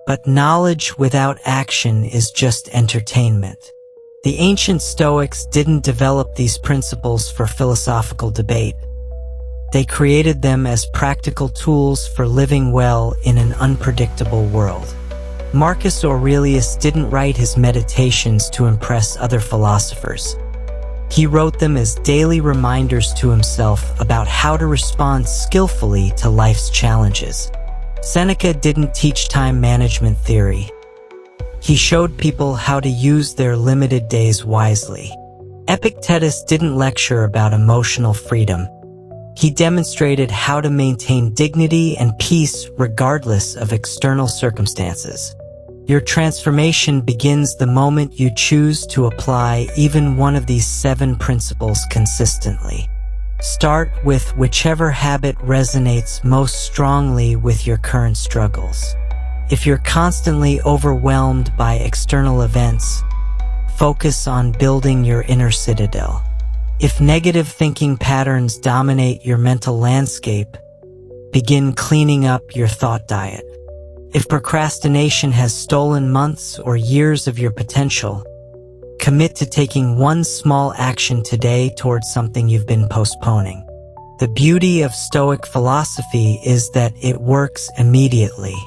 But knowledge without action is just entertainment. The ancient Stoics didn't develop these principles for philosophical debate. They created them as practical tools for living well in an unpredictable world. Marcus Aurelius didn't write his meditations to impress other philosophers. He wrote them as daily reminders to himself about how to respond skillfully to life's challenges. Seneca didn't teach time management theory. He showed people how to use their limited days wisely. Epictetus didn't lecture about emotional freedom. He demonstrated how to maintain dignity and peace regardless of external circumstances. Your transformation begins the moment you choose to apply even one of these 7 principles consistently. Start with whichever habit resonates most strongly with your current struggles. If you're constantly overwhelmed by external events, focus on building your inner citadel. If negative thinking patterns dominate your mental landscape, begin cleaning up your thought diet. If procrastination has stolen months or years of your potential, commit to taking one small action today towards something you've been postponing. The beauty of Stoic philosophy is that it works immediately.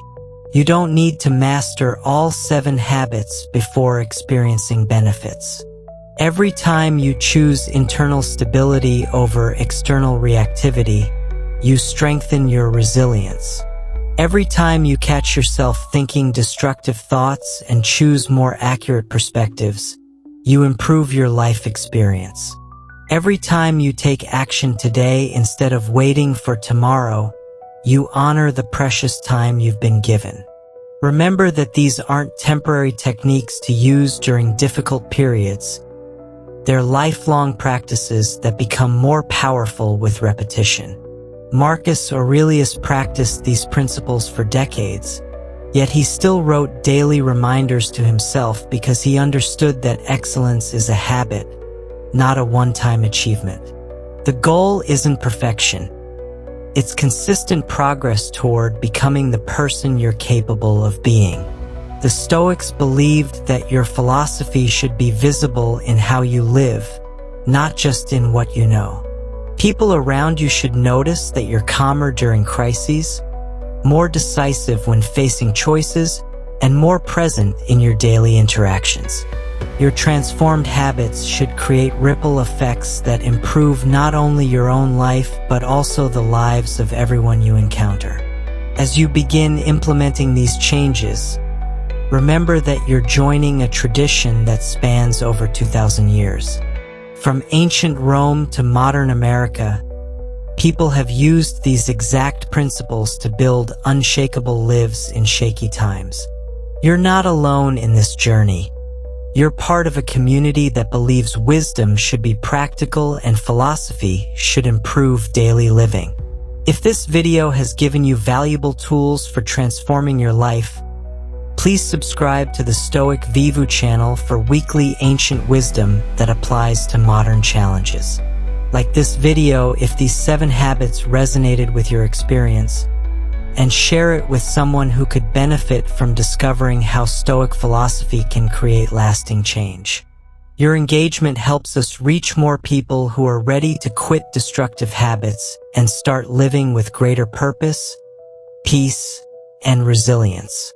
You don't need to master all 7 habits before experiencing benefits. Every time you choose internal stability over external reactivity, you strengthen your resilience. Every time you catch yourself thinking destructive thoughts and choose more accurate perspectives, you improve your life experience. Every time you take action today instead of waiting for tomorrow, you honor the precious time you've been given. Remember that these aren't temporary techniques to use during difficult periods. They're lifelong practices that become more powerful with repetition. Marcus Aurelius practiced these principles for decades, yet he still wrote daily reminders to himself because he understood that excellence is a habit, not a one-time achievement. The goal isn't perfection. It's consistent progress toward becoming the person you're capable of being. The Stoics believed that your philosophy should be visible in how you live, not just in what you know. People around you should notice that you're calmer during crises, more decisive when facing choices, and more present in your daily interactions. Your transformed habits should create ripple effects that improve not only your own life but also the lives of everyone you encounter. As you begin implementing these changes, remember that you're joining a tradition that spans over 2,000 years. From ancient Rome to modern America, people have used these exact principles to build unshakable lives in shaky times. You're not alone in this journey. You're part of a community that believes wisdom should be practical and philosophy should improve daily living. If this video has given you valuable tools for transforming your life, please subscribe to the Stoic Vivu channel for weekly ancient wisdom that applies to modern challenges. Like this video if these 7 habits resonated with your experience, and share it with someone who could benefit from discovering how Stoic philosophy can create lasting change. Your engagement helps us reach more people who are ready to quit destructive habits and start living with greater purpose, peace, and resilience.